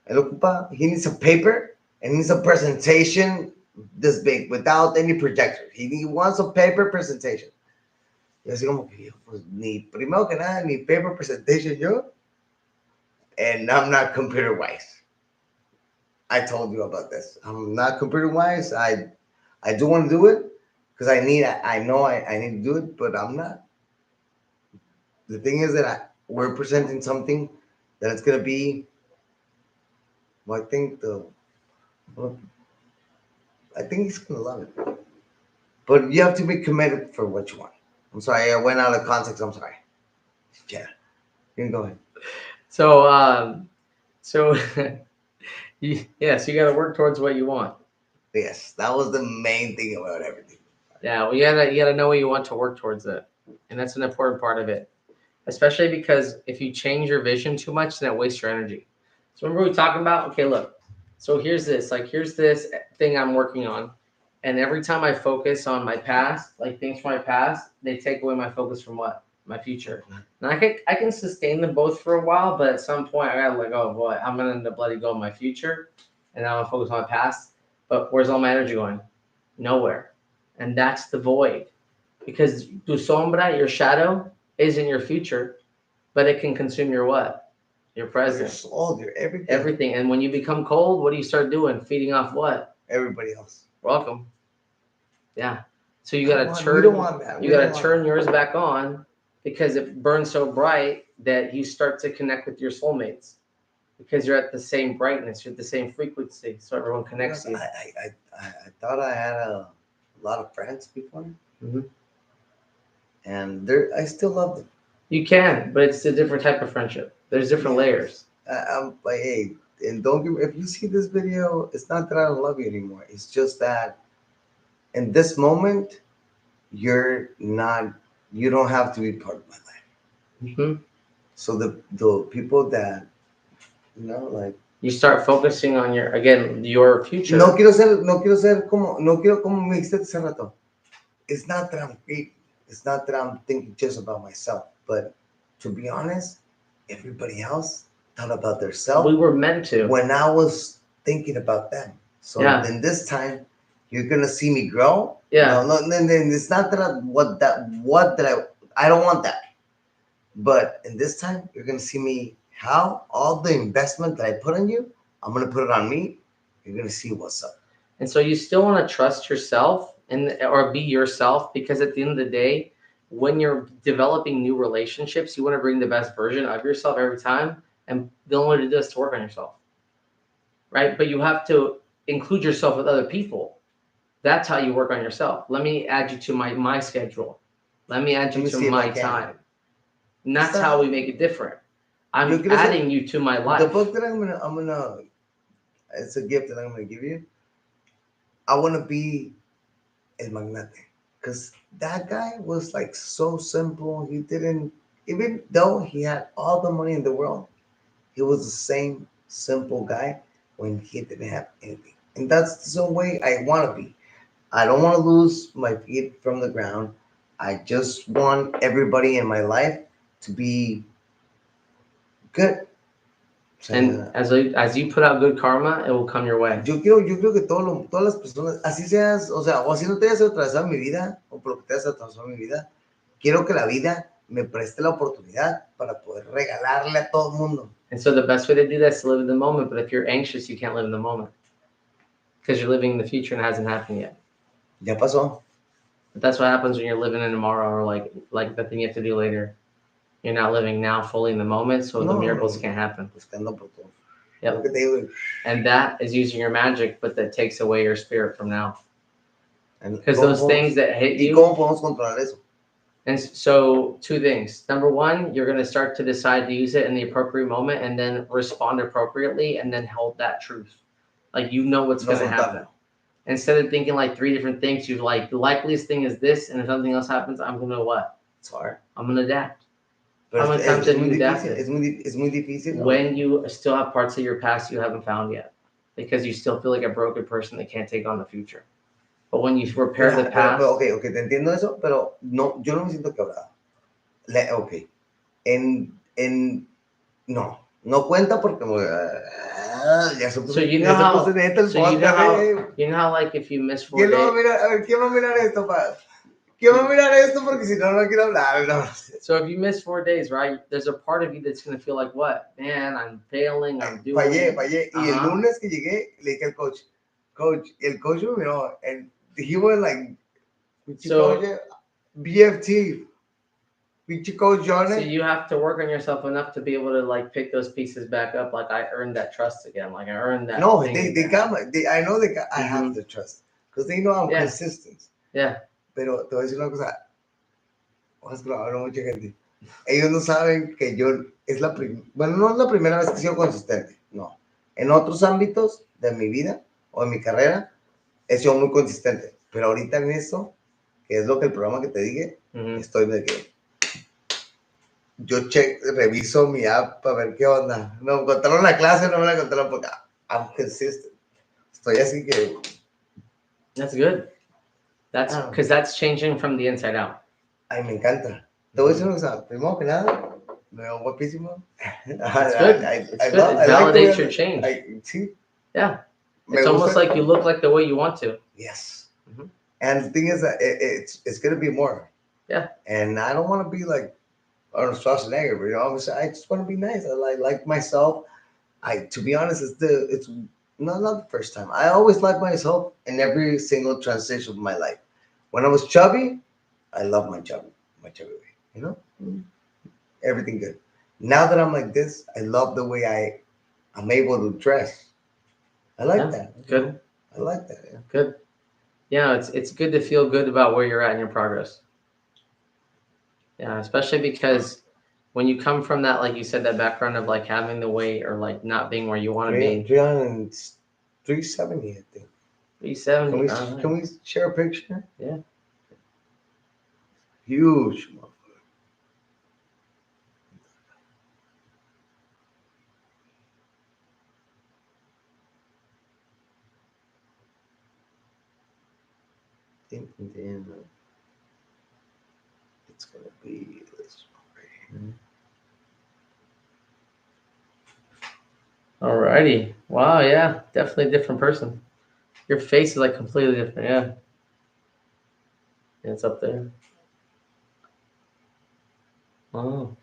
Él ocupa, he needs a paper, and needs a presentation this big, without any projector. He wants a paper presentation. Y así como que, pues, ni primero que nada, ni paper presentation yo, and I'm not computer wise. I told you about this. I'm not computer wise. I do want to do it because I know I need to do it, but I'm not. The thing is that we're presenting something that it's gonna be. Well, I think he's gonna love it. But you have to be committed for what you want. I'm sorry, I went out of context. I'm sorry. Yeah, you can go ahead. So yes, you got to work towards what you want. Yes, that was the main thing about everything. Yeah, well, you gotta know what you want to work towards it, and that's an important part of it. Especially because if you change your vision too much, then it wastes your energy. So remember we talking about? Okay, look. So here's this thing I'm working on, and every time I focus on my past, like things from my past, they take away my focus from what my future. And I can sustain them both for a while, but at some point I gotta let go of what I'm gonna end up letting go of my future, and I'm gonna focus on my past. But where's all my energy going? Nowhere, and that's the void, because tu sombra, your shadow, isn't your future, but it can consume your what? Your present. Your soul, your everything. Everything. And when you become cold, what do you start doing? Feeding off what? Everybody else. Welcome. Yeah. So you gotta We turn. don't want that. You gotta turn yours back on because it burns so bright that you start to connect with your soulmates because you're at the same brightness, you're at the same frequency, so everyone connects to you. I thought I had a lot of friends before, and I still love them. You can, but it's a different type of friendship. There's different layers. I'm like, hey, and don't give. If you see this video, it's not that I don't love you anymore. It's just that in this moment, you're not. You don't have to be part of my life. So the people that, like. You start focusing on your future. No quiero ser como me dijiste hace rato. It's not that I'm greedy. it's not that I'm thinking just about myself, but to be honest, everybody else thought about their We self were meant to. when I was thinking about them. So Yeah. then this time, you're gonna see me grow. Yeah. No, then it's not that what that I don't want that. But in this time, you're gonna see me how all the investment that I put in you, I'm gonna put it on me. You're gonna see what's up. And so you still want to trust yourself and or be yourself, because at the end of the day, when you're developing new relationships, you want to bring the best version of yourself every time. And the only way to do is to work on yourself, right? But you have to include yourself with other people. That's how you work on yourself. Let me add you to my schedule. Let me add Let you me to see if I my can. time. And that's Start- how we make it different. Yo I'm quiero ser- adding you to my The life. book that I'm gonna it's a gift that I'm gonna give you. I wanna be El Magnate. Because that guy was like so simple. He didn't, even though he had all the money in the world, he was the same simple guy when he didn't have anything. And that's the way I want to be. I don't want to lose my feet from the ground. I just want everybody in my life to be good. O And sea, as you put out good karma, it will come your way. yo creo que todas las personas, así seas, o sea, o así no te hayas atravesado en mi vida, o por lo que te hayas atravesado en mi vida, quiero que la vida me preste la oportunidad para poder regalarle a todo el mundo. And so the best way to do that is to live in the moment. But if you're anxious, you can't live in the moment because you're living in the future and it hasn't happened yet. Ya pasó. But that's what happens when you're living in tomorrow, or like the thing you have to do later. You're not living now fully in the moment, so the miracles can't happen. Buscando por todo. Yep. Lo que te digo, And that is using your magic, but that takes away your spirit from now. Because ¿cómo those podemos- things that hit ¿Y you. cómo podemos controlar eso? And so, two things. Number one, you're going to start to decide to use it in the appropriate moment and then respond appropriately and then hold that truth. Like, you know what's No going to happen. soltarlo. Instead of thinking like three different things, you're like, the likeliest thing is this, and if something else happens, I'm going to what? It's hard. I'm going to adapt. Pero How many times have you adapted? Es muy difícil. ¿No? When you still have parts of your past you haven't found yet, because you still feel like a broken person that can't take on the future. But when you repair the past, ok, te entiendo eso, pero no, yo no me siento quebrado. Ok, no cuenta porque ya se puso, so you know ya se how, puso neta el so you know podcast, how, eh. you know how like if you miss 4 ¿Quién lo va a days. mirar? A ver, ¿quién va a mirar esto, pa? ¿Quién va a mirar esto? Porque si no, no quiero hablar. No. So if you miss 4 days, right? There's a part of you that's gonna feel like, what? Man, I'm failing. I'm doing. Fallé. Y el lunes que llegué, le dije al coach, y el coach me miró, and he was like, So- BFT. So you have to work on yourself enough to be able to like pick those pieces back up. Like I earned that trust again. Like I earned that. No, thing they again. got my, I know I have the trust. Because they know I'm Yeah. consistent. Yeah. Pero te voy a decir una cosa. Vas a hablar mucha gente. Ellos no saben que yo, bueno, no es la primera vez que he sido consistente. No. En otros ámbitos de mi vida o de mi carrera, he sido muy consistente. Pero ahorita en esto, que es lo que el programa que te dije, estoy de que yo reviso mi app para ver qué onda. No, contaron la clase, no me la contaron porque I'm consistent. Estoy así que. That's good. That's because that's changing from the inside out. Ay, me encanta. Te voy a decir una cosa. Primero que nada, me veo guapísimo. It's good. It's good. It validates your change. Sí. Yeah. It's almost like you look like the way you want to. Yes. Mhm. And the thing is that it's going to be more. Yeah. And I don't want to be like Arnold Schwarzenegger, you know. I just want to be nice. I like myself. To be honest, it's not the first time. I always like myself in every single transition of my life. When I was chubby, I love my chubby way, you know. Everything good. Now that I'm like this, I love the way I'm able to dress. I like that. Good. I like that. Yeah. Good. Yeah, it's good to feel good about where you're at in your progress. Yeah, especially because when you come from that, like you said, that background of like having the weight or like not being where you want to be. 370, I think. 370. Can we share a picture? Yeah. Huge. It's gonna be this one right Alrighty. Wow. Yeah. Definitely a different person. Your face is like completely different. Yeah. It's up there. Oh,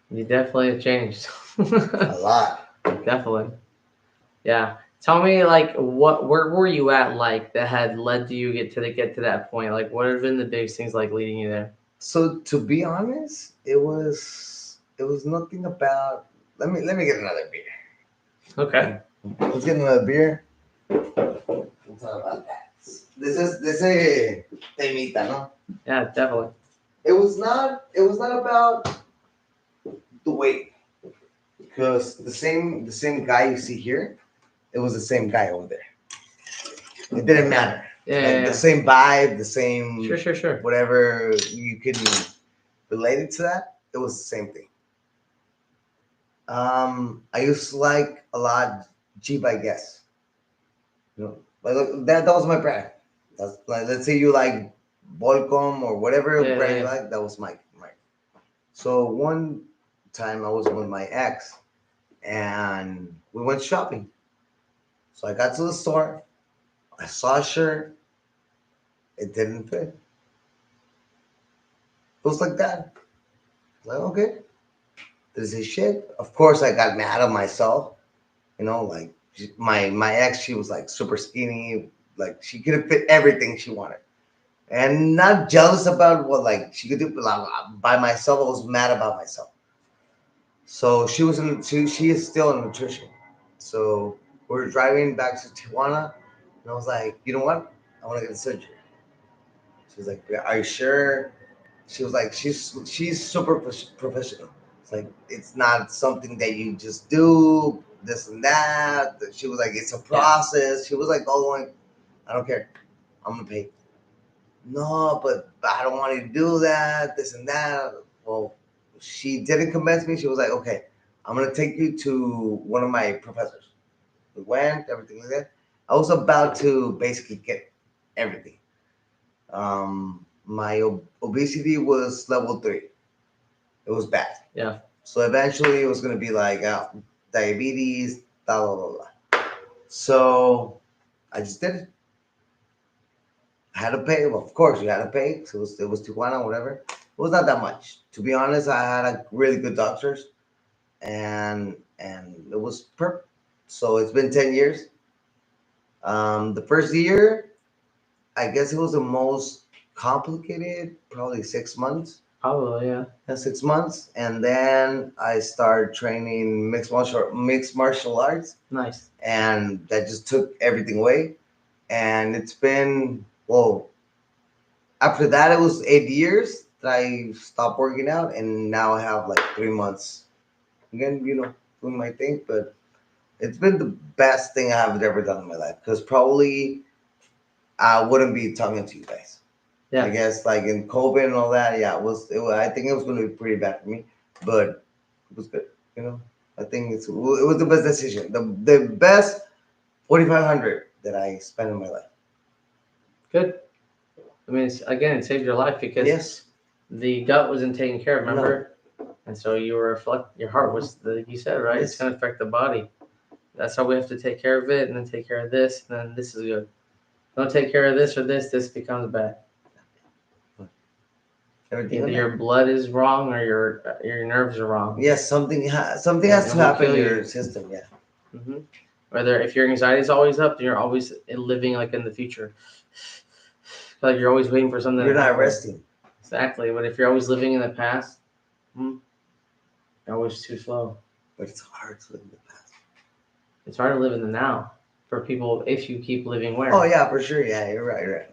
you definitely have changed. here. A lot. Definitely. Yeah. Tell me, like, where were you at, like, that had led to you get to that point? Like, what have been the biggest things, like, leading you there? So to be honest, it was nothing about. Let me get another beer. Okay. Let's get another beer. We'll talk about that. This is temita, no? Yeah, definitely. It was not about the weight because the same guy you see here, it was the same guy over there. It didn't matter. Yeah, Like yeah, the yeah. same vibe, the same Sure. whatever you can relate it to that. It was the same thing. I used to like a lot G by Guess. You know, like that was my brand. That's like let's say you like Volcom or whatever Yeah, brand you yeah. like, that was my. So one time I was with my ex and we went shopping. So I got to the store, I saw a shirt, it didn't fit. It was like that. Like, okay, this is shit. Of course I got mad at myself, like my ex, she was like super skinny, like she could have fit everything she wanted. And not jealous about what like she could do by myself. I was mad about myself. So she is still in nutrition. So we're driving back to Tijuana, and I was like, you know what? I want to get surgery. She was like, "Yeah, are you sure?" She was like, she's super professional. It's like it's not something that you just do this and that. She was like, it's a Yeah. process. She was like, oh, going, I don't care. I'm gonna pay. No, but I don't want you to do that. This and that. Well, she didn't convince me. She was like, okay, I'm gonna take you to one of my professors. We went, everything like that. I was about to basically get everything. My obesity was level 3. It was bad. Yeah. So eventually it was going to be like diabetes, blah, blah, blah, blah. So I just did it. I had to pay. Well, of course, you had to pay. So it was Tijuana, whatever. It was not that much. To be honest, I had a really good doctors, and it was perfect. So it's been 10 years. The first year, I guess it was the most complicated, probably 6 months. Probably, yeah. Yeah, 6 months, and then I started training mixed martial arts, Nice. and that just took everything away. And it's been well. After that, it was 8 years that I stopped working out, and now I have like 3 months again, doing my thing. But it's been the best thing I have ever done in my life because probably I wouldn't be talking to you guys. I Yeah. guess like in COVID and all that, yeah, I think it was going to be pretty bad for me, but it was good. You know, I think it was the best decision, the best 4,500 that I spent in my life. Good. I mean, again, it saved your life because Yes, the gut wasn't taken care of, no, remember? And so you were your heart was, like you said, right? It's yes. going to affect the body. That's how we have to take care of it, and then take care of this, and then this is good. Don't take care of this or this becomes bad. Everything Either in your there. blood is wrong or your nerves are wrong. Yes, something Yeah, has it to will happen kill in you. your system. Yeah, hmm Whether if your anxiety is always up, then you're always living like in the future. Like you're always waiting for something to you're not happen. resting, Exactly. But if you're always living in the past, you're always too slow. but it's hard to live in the past. It's hard to live in the now for people if you keep living Oh where. yeah, for sure. Yeah, you're right. Right.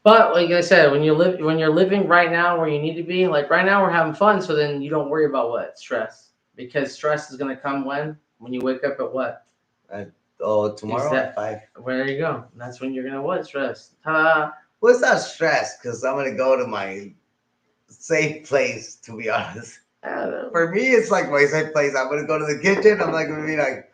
But like I said, when you're living right now where you need to be, like right now we're having fun, so then you don't worry about what stress, because stress is gonna come when you wake up at what Oh, tomorrow at exact. 5. Where there you go. That's when you're gonna what stress. Ta. Well, it's not stress because I'm gonna go to my safe place. To be honest, I don't know. for me, it's like my safe place. I'm gonna go to the kitchen. I'm like gonna be like,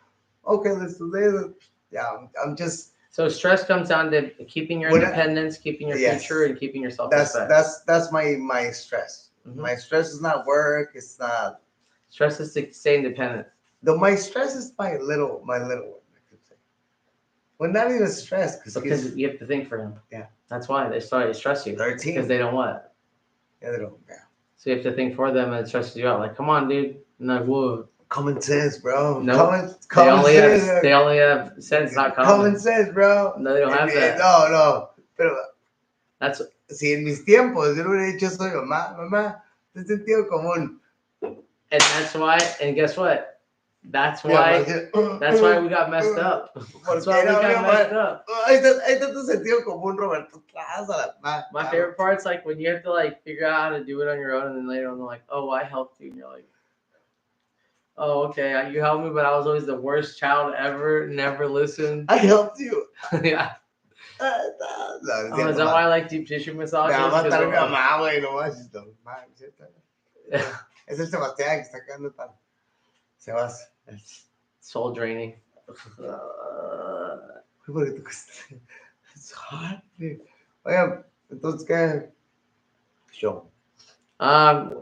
okay, let's do this. Yeah, I'm just So stress comes down to keeping your When independence, keeping your yes, future, and keeping your self-respect. that's my stress. Mhm. My stress is not work. It's not. Stress is to stay independent. Though my stress is my little one. I could say. Well, not even stress Because he's you have to think for him. Yeah. That's why they start to stress you. 13. Because they don't what? Yeah, they don't. Yeah. So you have to think for them and it stresses you out. Like, come on, dude. And like, whoa. Common sense, bro. Nope. Common sense. They only have sense, not Common common. sense, bro. No, they don't have that. No. Pero That's si en mis tiempos yo no hubiera dicho soy mamá, es sentido común. and that's why. And guess what? That's Mi why. mamá, That's why we got messed up. That's why we got messed up. Ahí está tu sentido común, Roberto. My favorite part's like when you have to like figure out how to do it on your own, and then later on they're like, "Oh, I helped you," and you're like, "Oh, okay, you helped me, but I was always the worst child ever. Never listened." I helped you. Yeah. No, Oh, is that why I like deep tissue massages? Me va a matar mi 'Cause mamá, güey, no manches. No, ¿cierto? of- Es el Sebastián que está quedando tan. Sebas. soul draining. Porque tú. It's hot, dude. Oigan, entonces, ¿qué? Show.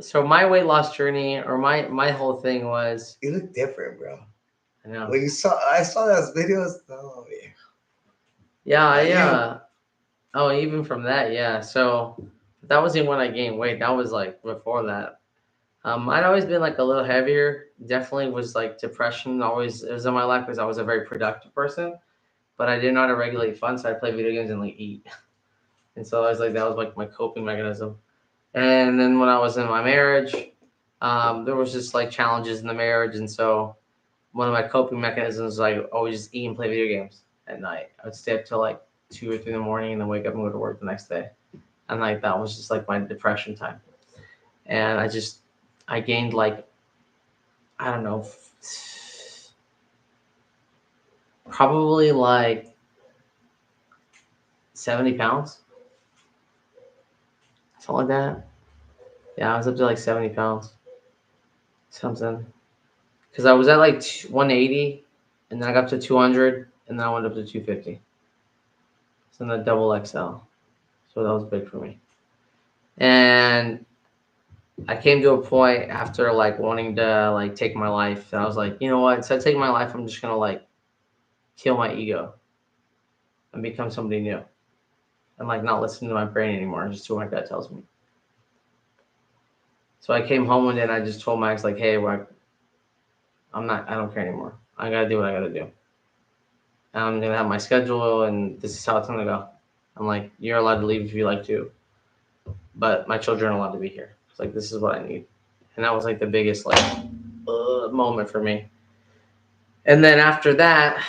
So my weight loss journey, or my whole thing was, You look different, bro. I know. When I saw those videos. Oh, yeah. Yeah, Yeah, yeah. Oh, even from that, yeah. So that wasn't when I gained weight. That was like before that. I'd always been like a little heavier. Definitely was like depression. Always it was in my life because I was a very productive person, but I didn't know how to regulate fun. So I play video games and like eat, and so I was like that was like my coping mechanism. And then when I was in my marriage, there was just like challenges in the marriage, and so one of my coping mechanisms was like always just eat and play video games at night. I would stay up till like 2 or 3 in the morning, and then wake up and go to work the next day. And like that was just like my depression time. And I gained like, I don't know, probably like 70 pounds, something like that. Yeah, I was up to like 70 pounds, something. Because I was at like 180, and then I got up to 200, and then I went up to 250. So then the double XL. So that was big for me. And I came to a point after like wanting to like take my life, and I was like, you know what? Instead of taking my life, I'm just gonna like kill my ego and become somebody new, and like not listen to my brain anymore, just do what my gut tells me. So I came home one day and I just told Max like, hey, I don't care anymore. I gotta do what I gotta do. And I'm gonna have my schedule, and this is how it's gonna go. I'm like, you're allowed to leave if you like to, but my children are allowed to be here. It's like this is what I need, and that was like the biggest like moment for me. And then after that,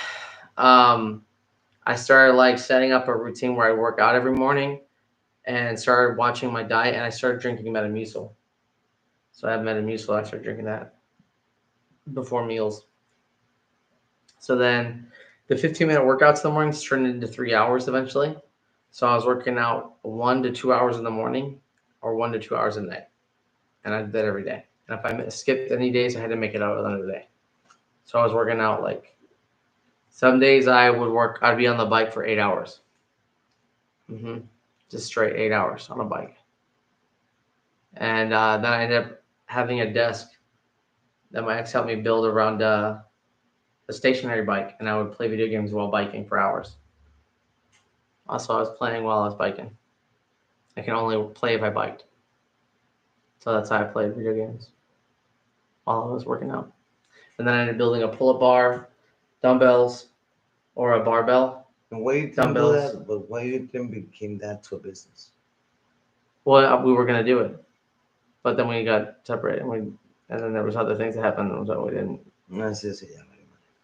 I started like setting up a routine where I work out every morning, and started watching my diet, and I started drinking Metamucil. So I have Metamucil. I started drinking that before meals. So then the 15-minute workouts in the mornings turned into 3 hours eventually. So I was working out 1 to 2 hours in the morning or 1 to 2 hours a night. And I did that every day. And if I skipped any days, I had to make it out another day. So I was working out like some days I'd be on the bike for 8 hours. Just straight 8 hours on a bike. And then I ended up having a desk that my ex helped me build around a stationary bike, and I would play video games while biking for hours. Also, I was playing while I was biking. I can only play if I biked. So that's how I played video games while I was working out. And then I ended up building a pull-up bar, dumbbells, or a barbell. And why you didn't Dumbbells. do that? But why you didn't become that to a business? Well, we were gonna do it, but then we got separated, and then there was other things that happened, so we didn't. No, sí, sí, ya.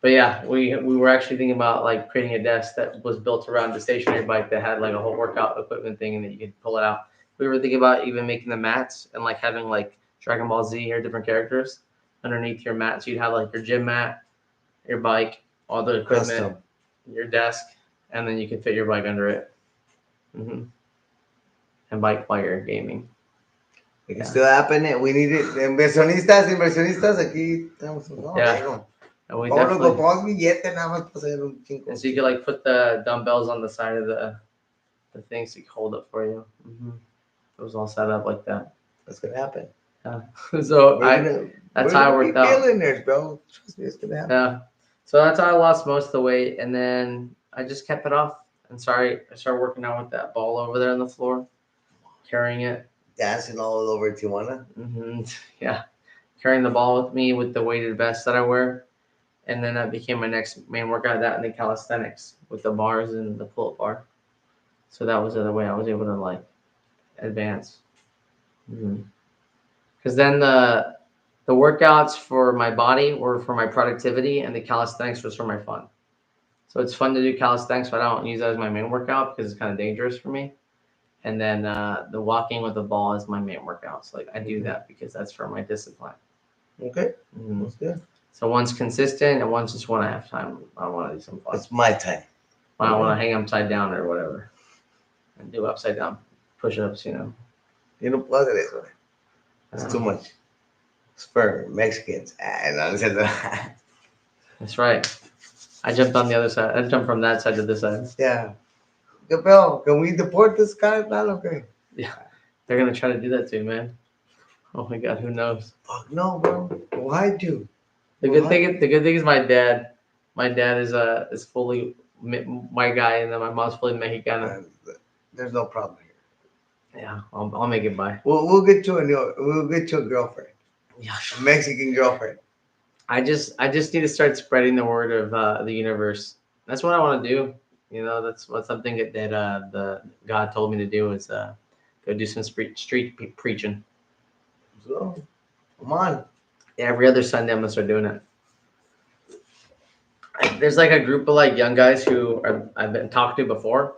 But yeah, we were actually thinking about like creating a desk that was built around the stationary bike that had like a whole workout equipment thing, and that you could pull it out. We were thinking about even making the mats and like having like Dragon Ball Z or different characters underneath your mat. So you'd have like your gym mat, your bike, all the equipment, Custom. your desk, and then you could fit your bike under it. And bike while you're gaming. It can still happen. We need it. Inversionistas, aquí estamos. No, Yeah. digo. And we Vámonos definitely. con pocos billetes nada más para hacer un chingo. And so you could like put the dumbbells on the side of the things you hold up for you. It was all set up like that. That's gonna happen. Yeah. So We're that's how it gonna be worked out. billionaires, bro. Trust me, it's gonna happen. Yeah. So that's how I lost most of the weight, and then I just kept it off. And I started working out with that ball over there on the floor, carrying it. Dancing all over Tijuana. Yeah, carrying the ball with me with the weighted vest that I wear, and then that became my next main workout. That and the calisthenics with the bars and the pull-up bar. So that was the other way I was able to like advance. Because then the workouts for my body were for my productivity, and the calisthenics was for my fun. So it's fun to do calisthenics, but I don't use that as my main workout because it's kind of dangerous for me. And then the walking with the ball is my main workout. So like I do that because that's for my discipline. Okay, that's good. So one's consistent and one's just when I have time. I want to do some fun. It's my time. I want to hang upside down or whatever, and do upside down push-ups. You know. You don't plug it this way. It's too much. It's for Mexicans. That's right. I jumped on the other side. I jumped from that side to this side. Yeah. Good bell. Can we deport this guy? Not okay. Yeah, they're gonna try to do that to you, man. Oh my God, who knows? Fuck no, bro. Why'd you? The good thing is my dad. My dad is fully my guy, and then my mom's fully Mexicana. There's no problem here. Yeah, I'll make it by. We'll get you a girlfriend. Yeah, a Mexican girlfriend. I just need to start spreading the word of the universe. That's what I want to do. You know, that's what something that the God told me to do is go do some street preaching. So, come on. Every other Sunday, I'm gonna start doing it. There's like a group of like young guys who I've been talked to before,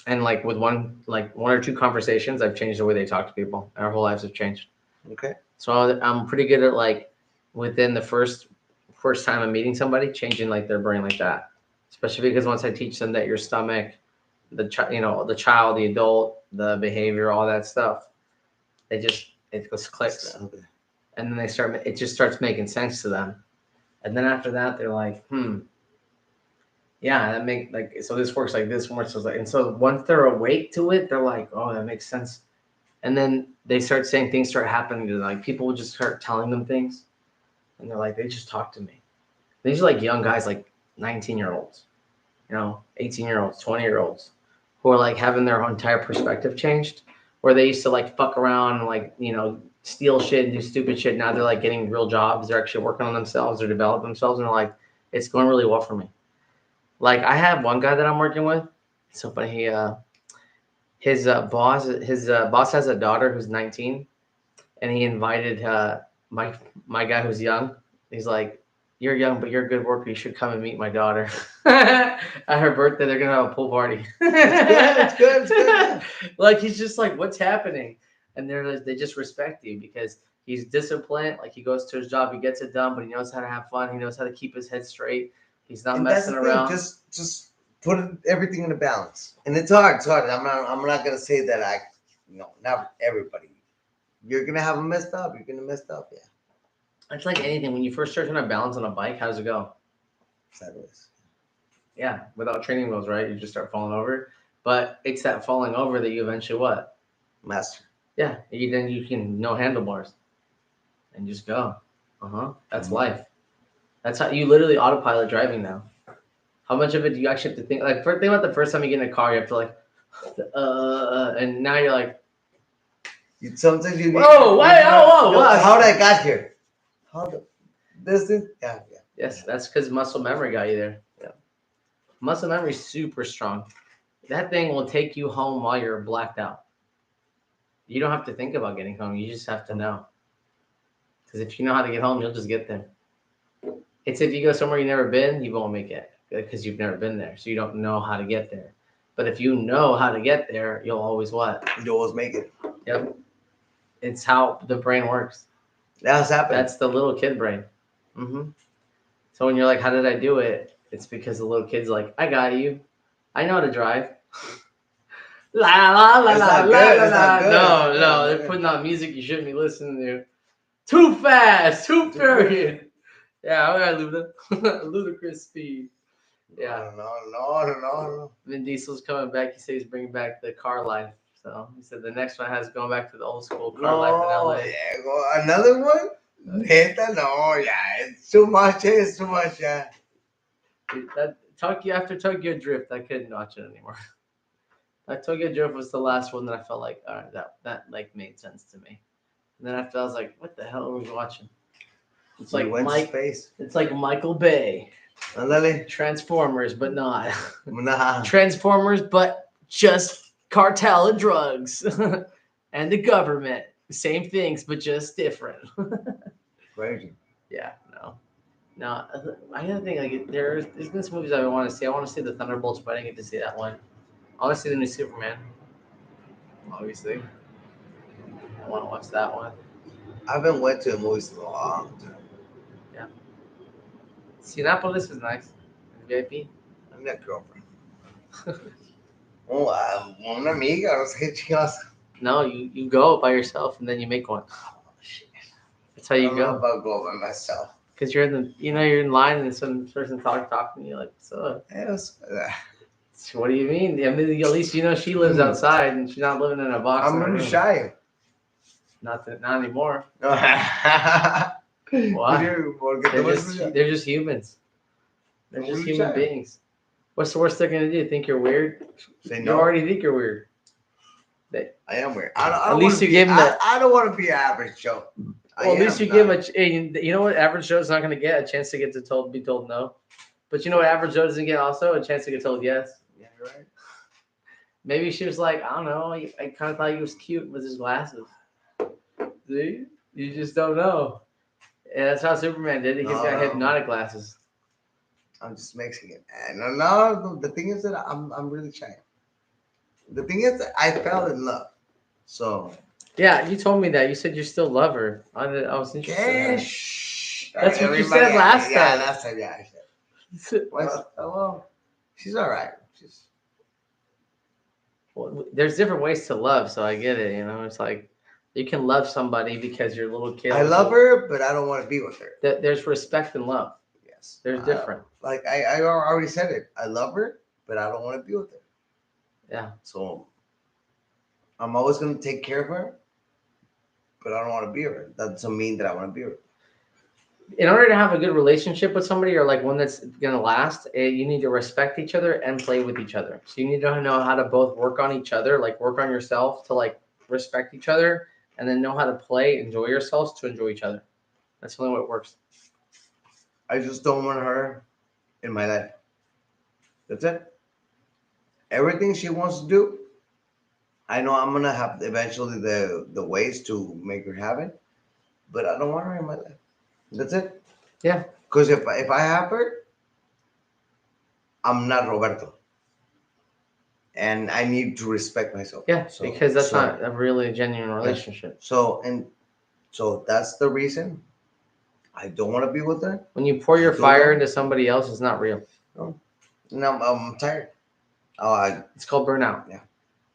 and like with one or two conversations, I've changed the way they talk to people. Our whole lives have changed. Okay. So I'm pretty good at like within the first time I'm meeting somebody, changing like their brain like that. Especially because once I teach them that your stomach, the child, the adult, the behavior, all that stuff, it just clicks, Okay. and then it just starts making sense to them, and then after that they're like, yeah, so this works like this works like, and so once they're awake to it, they're like, oh, that makes sense, and then they start saying things start happening to them, like people will just start telling them things, and they're like, they just talk to me. These are like young guys, like 19-year-olds, 18-year-olds, 20-year-olds, who are like having their entire perspective changed, where they used to like fuck around and like, steal shit and do stupid shit. Now they're like getting real jobs. They're actually working on themselves. They're developing themselves. And they're like, it's going really well for me. Like I have one guy that I'm working with. It's so funny. His boss has a daughter who's 19, and he invited my guy who's young. He's like, you're young, but you're a good worker. You should come and meet my daughter. At her birthday, they're gonna have a pool party. It's good. Like he's just like, what's happening? And they just respect you because he's disciplined. Like he goes to his job, he gets it done, but he knows how to have fun. He knows how to keep his head straight. He's not messing around. Just put everything in a balance, and it's hard. It's hard. I'm not gonna say that not everybody. You're gonna have them messed up. You're gonna mess up. Yeah. It's like anything. When you first start trying to balance on a bike, how does it go? Sideways. Yeah, without training wheels, right? You just start falling over. But it's that falling over that you eventually what? Master. Yeah, then you can no handlebars, and just go. That's life. That's how you literally autopilot driving now. How much of it do you actually have to think? Like, think about the first time you get in a car, you have to like, and now you're like, sometimes you. Whoa! Why? Oh! How did I got here? Yeah. Yes, that's because muscle memory got you there. Yeah, muscle memory is super strong. That thing will take you home while you're blacked out. You don't have to think about getting home. You just have to know. Because if you know how to get home, you'll just get there. It's if you go somewhere you've never been, you won't make it because you've never been there. So you don't know how to get there. But if you know how to get there, you'll always what? You'll always make it. Yep. It's how the brain works. That's happening. That's the little kid brain. So when you're like, how did I do it? It's because the little kid's like, I got you. I know how to drive. La la la la la la. No, they're putting on music you shouldn't be listening to. Too fast, too furious. Yeah, I got ludicrous speed. Yeah. No. Vin Diesel's coming back. He said he's bringing back the car life. So he said the next one has going back to the old school car life in No, LA. Diego, another one? Neta, no, yeah, it's too much, yeah. Dude, that Tokyo after Tokyo Drift, I couldn't watch it anymore. Like Tokyo Drift was the last one that I felt like, all right, that like made sense to me. And then after I was like, what the hell are we watching? It's We like went to Mike. space. It's like Michael Bay. Ándale. Transformers, but not. Nah. Transformers, but just cartel and drugs and the government. Same things, but just different. Crazy. Yeah, no. I gotta think like there's been some movies I want to see. I want to see the Thunderbolts, but I didn't get to see that one. I want to see the new Superman. Obviously, I want to watch that one. I haven't went to the movies in a long time. Yeah, Cinepolis is nice. VIP. I'm that girlfriend. Oh, una amiga, no sé qué chingados. No, you go by yourself and then you make one. Oh, shit. That's how I you don't know go. about going by myself. Because you're in you're in line and some person talking to you like, so Yes. what do you mean? I mean, at least you know she lives outside and she's not living in a box. I'm in a really room. shy. Not anymore. Why? Why? Porque They're just humans. They're just Really human shy. beings. What's the worst they're gonna do? Think you're weird? Say You no. already think you're weird. I am weird. I At don't least wanna you be, give 'em that- I don't want to be average, Joe. Well, at least you give him you know what average Joe's not gonna get? A chance to get to be told no. But you know what average Joe doesn't get also? A chance to get told yes. Yeah, right. Maybe she was like, I don't know. I kind of thought he was cute with his glasses. See, you just don't know. And that's how Superman did it. He's got hypnotic glasses. I'm just Mexican. No. The thing is that I'm really shy. The thing is that I fell in love. So. Yeah, you told me that. You said you still love her. I was interested. In that. Shh. That's what you said last time. Yeah, last time. Yeah, I said. Well, she's all right. well, there's different ways to love, so I get it. You know, it's like you can love somebody because you're a little kid. I love her, but I don't want to be with her. There's respect and love. Yes. There's different. Like I already said it. I love her, but I don't want to be with her. Yeah. So I'm always going to take care of her, but I don't want to be with her. That doesn't mean that I want to be with her. In order to have a good relationship with somebody or like one that's gonna last, you need to respect each other and play with each other. So you need to know how to both work on each other, like work on yourself to like respect each other, and then know how to play, enjoy yourselves to enjoy each other. That's the only way it works. I just don't want her in my life. That's it. Everything she wants to do, I know I'm gonna have eventually the ways to make her have it, but I don't want her in my life. That's it. Yeah. Because if I have her, I'm not Roberto, and I need to respect myself. Yeah, because that's not a really genuine relationship. So that's the reason I don't want to be with her. When you pour your fire into somebody else, it's not real. No, I'm tired. It's called burnout. Yeah.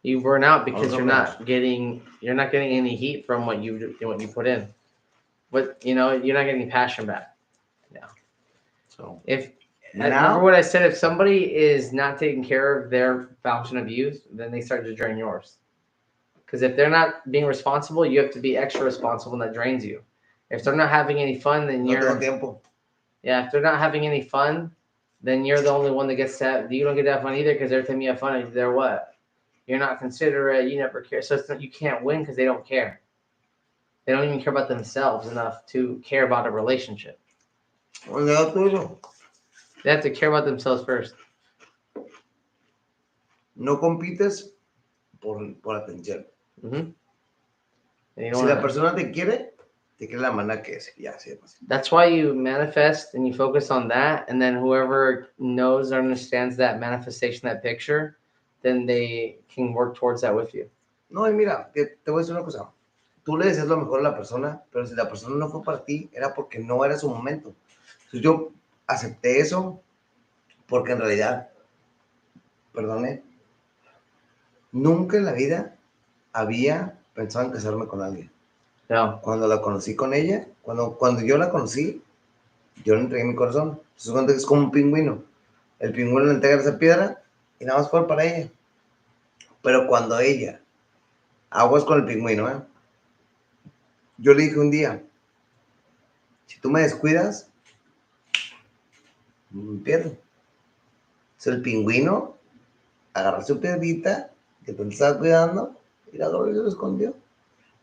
You burn out because you're not getting any heat from what you put in. But you're not getting any passion back. Yeah. So remember what I said, if somebody is not taking care of their fountain of youth, then they start to drain yours. Because if they're not being responsible, you have to be extra responsible, and that drains you. If they're not having any fun, then if they're not having any fun, then you're the only one that gets to have, you don't get to have fun either, because every time you have fun, they're what? You're not considerate, you never care. So you can't win because they don't care. They don't even care about themselves enough to care about a relationship. They have to care about themselves first. No compites por atención. Mm-hmm. Si la persona te quiere la manera que es. Yeah, that's why you manifest and you focus on that, and then whoever knows or understands that manifestation, that picture, then they can work towards that with you. No, y mira, te voy a decir una cosa. Tú le deseas lo mejor a la persona, pero si la persona no fue para ti, era porque no era su momento. Entonces yo acepté eso porque en realidad, perdone, nunca en la vida había pensado en casarme con alguien. No. Cuando la conocí con ella, cuando yo la conocí, Yo le entregué mi corazón. Se cuenta que es como un pingüino. El pingüino le entrega esa piedra y nada más fue para ella. Pero cuando ella, aguas con el pingüino, ¿eh? Yo le dije un día, si tú me descuidas, me pierdo. Entonces el pingüino agarró su piedrita que tú te estabas cuidando y la doble se lo escondió.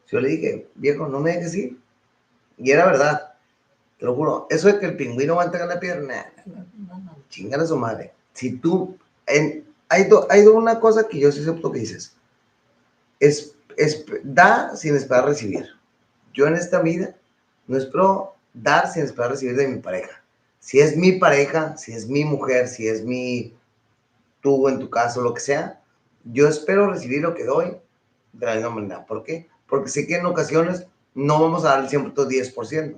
Yo le dije, viejo, no me dejes ir. Y era verdad, te lo juro. Eso de que el pingüino va a entregar la piedra, no, chingar a su madre. Si tú, hay una cosa que yo sí acepto que dices, da sin esperar recibir. Yo en esta vida no espero dar sin esperar recibir de mi pareja. Si es mi pareja, si es mi mujer, si es tú en tu caso, lo que sea, yo espero recibir lo que doy de la misma manera. ¿Por qué? Porque sé que en ocasiones no vamos a dar el 110%.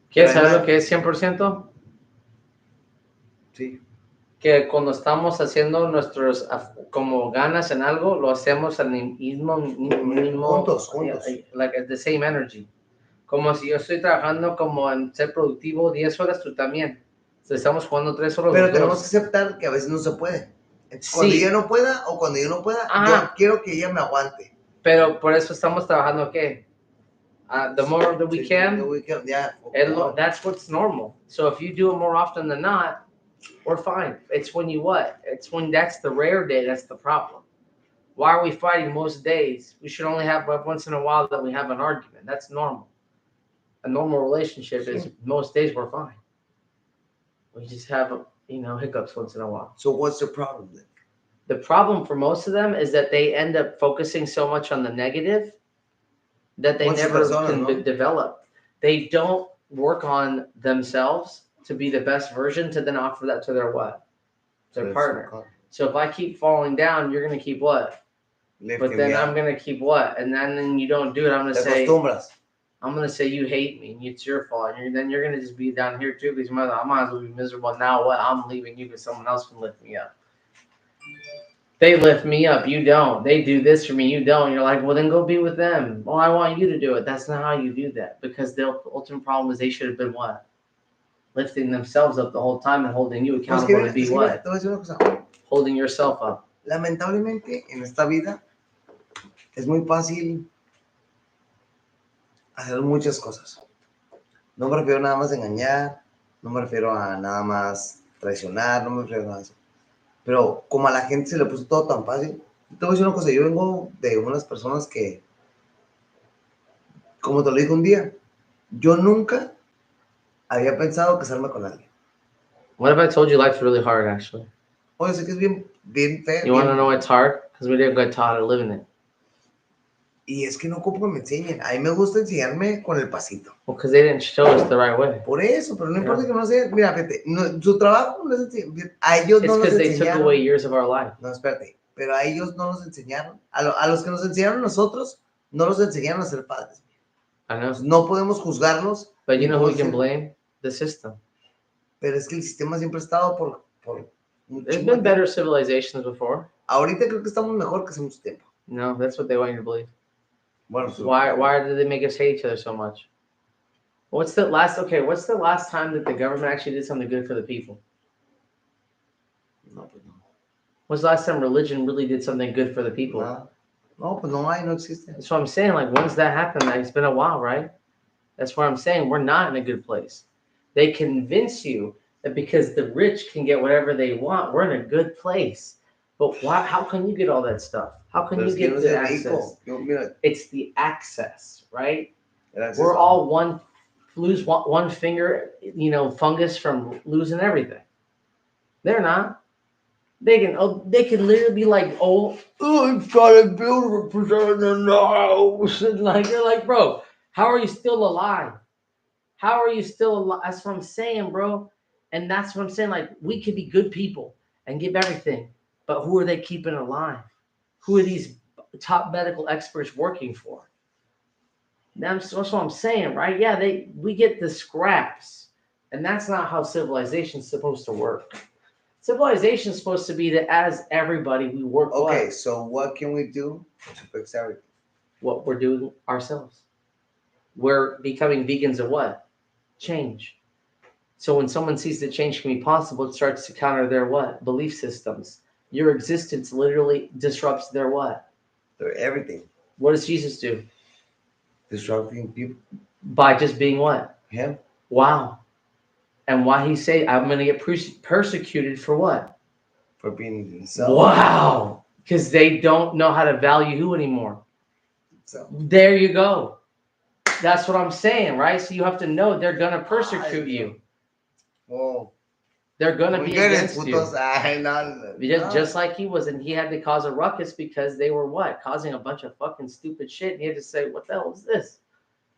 ¿Quieres saber lo que es 100%? Sí. Que cuando estamos haciendo nuestros como ganas en algo, lo hacemos al mismo Juntos. like at the same energy. Como si yo estoy trabajando como en ser productivo 10 horas, tú también. Si estamos jugando 3 horas. Pero tenemos que aceptar que a veces no se puede. Cuando ella no pueda o cuando yo no pueda, yo quiero que ella me aguante. Pero por eso estamos trabajando, ¿qué? The more that we can, yeah, that's what's normal. So if you do it more often than not, we're fine. It's when you what? It's when that's the rare day that's the problem. Why are we fighting most days? We should only have once in a while that we have an argument. That's normal. A normal relationship is most days we're fine. We just have hiccups once in a while. So what's the problem then? The problem for most of them is that they end up focusing so much on the negative that they never can develop. They don't work on themselves to be the best version to then offer that to their what? Their partner. So if I keep falling down, you're going to keep what? But then I'm going to keep what? And then you don't do it. I'm going to say you hate me and it's your fault. And then you're going to just be down here too because I might as well be miserable. Now what? I'm leaving you because someone else can lift me up. They lift me up, you don't. They do this for me, you don't. You're like, well, then go be with them. Well, I want you to do it. That's not how you do that. Because the ultimate problem is they should have been what? Lifting themselves up the whole time and holding you accountable to be what? Holding yourself up. Lamentablemente, en esta vida, es muy fácil hacer muchas cosas. No me refiero nada más a engañar, no me refiero a nada más traicionar, no me refiero a nada de eso. Pero como a la gente se le puso todo tan fácil, te voy a decir una cosa, yo vengo de unas personas que, como te lo dije un día, yo nunca había pensado casarme con alguien. What if I told you life's really hard, actually? Oye, sé que es bien feo. You want to know why it's hard? Because we didn't get taught how to live in it. Y es que no ocupo que me enseñen. A mí me gusta enseñarme con el pasito. Well, because they didn't show us the right way. Por eso, pero no importa que no sea. Mira, fíjate, su trabajo no es a ellos no nos enseñaron. It's because they took away years of our life. No, espérate. Pero a ellos no nos enseñaron. A los que nos enseñaron a nosotros, no los enseñaron a ser padres. I know. No podemos juzgarlos. But you know who we can blame? The system. Pero es que el sistema siempre ha estado por There's been better civilizations before. Ahorita creo que estamos mejor que hace mucho tiempo. No, that's what they want you to believe. Bueno, why did they make us hate each other so much? What's the last time that the government actually did something good for the people? No, pues no. When's the last time religion really did something good for the people? No, pues no existe. That's what I'm saying. Like, when's that happened? Like, it's been a while, right? That's what I'm saying. We're not in a good place. They convince you that because the rich can get whatever they want, we're in a good place. But why? How can you get all that stuff? How can you get the access? It's the access, right? We're all lose one finger, fungus from losing everything. They're not. They can literally be like, I've got to build a representative house. And like, you're like, bro, how are you still alive? How are you still alive? That's what I'm saying, bro. And that's what I'm saying. Like, we could be good people and give everything. But who are they keeping alive? Who are these top medical experts working for? That's what I'm saying, right? Yeah, we get the scraps. And that's not how civilization's supposed to work. Civilization is supposed to be that as everybody, we work well. Okay, so what can we do to fix everything? What we're doing ourselves. We're becoming vegans of what? Change. So when someone sees that change can be possible, it starts to counter their what? Belief systems. Your existence literally disrupts their what? They're everything. What does Jesus do? Disrupting people. By just being what? Him. Wow. And why he say, I'm going to get persecuted for what? For being himself. Wow. Because they don't know how to value who anymore. So. There you go. That's what I'm saying, right? So you have to know they're going to persecute you. Well, they're going to be against you. No. Just like he was, and he had to cause a ruckus because they were what? Causing a bunch of fucking stupid shit. And he had to say, what the hell is this?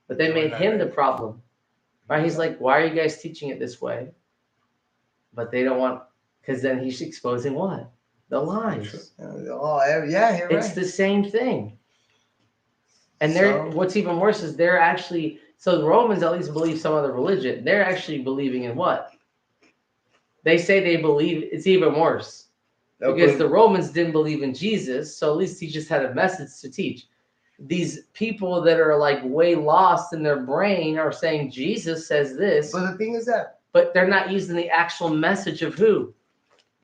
But they made him the problem. Right? He's like, why are you guys teaching it this way? But they don't want, because then he's exposing what? The lies. Oh, yeah, you're It's right. the same thing. And what's even worse is they're actually, so the Romans at least believe some other religion. They're actually believing in what? They say they believe, it's even worse. Because the Romans didn't believe in Jesus, so at least he just had a message to teach. These people that are like way lost in their brain are saying Jesus says this. But the thing is that. But they're not using the actual message of who?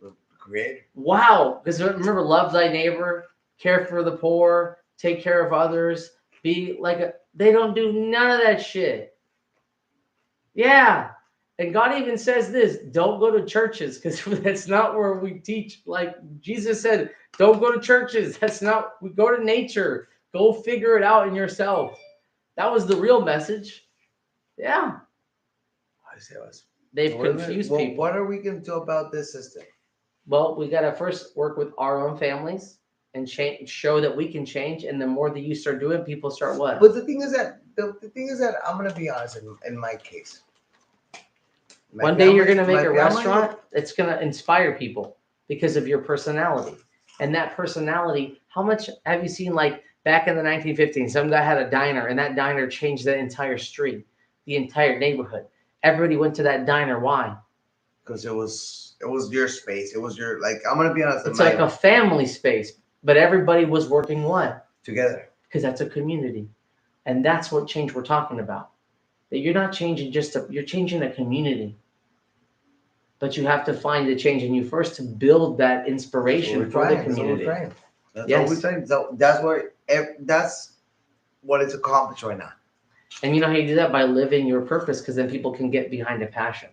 The Creator. Wow. Because remember, love thy neighbor, care for the poor, take care of others, be like they don't do none of that shit. Yeah. And God even says this, don't go to churches because that's not where we teach. Like Jesus said, don't go to churches. That's not, we go to nature. Go figure it out in yourself. That was the real message. Yeah. They've confused people. What are we going to do about this system? Well, we got to first work with our own families and show that we can change. And the more that you start doing, people start what? But the thing is that, I'm going to be honest in my case. One day you're going to make a restaurant that's going to inspire people because of your personality. And that personality, how much have you seen, like back in the 1950s, some guy had a diner and that diner changed the entire street, the entire neighborhood. Everybody went to that diner. Why? Because it was your space. It was your, like, I'm going to be honest. It's like a family space, but everybody was working what? Together. Because that's a community. And that's what change we're talking about. That you're not changing you're changing a community. But you have to find the change in you first to build that inspiration for the community. That's what we're trying. That's what it's accomplished right now. And you know how you do that? By living your purpose, because then people can get behind a passion.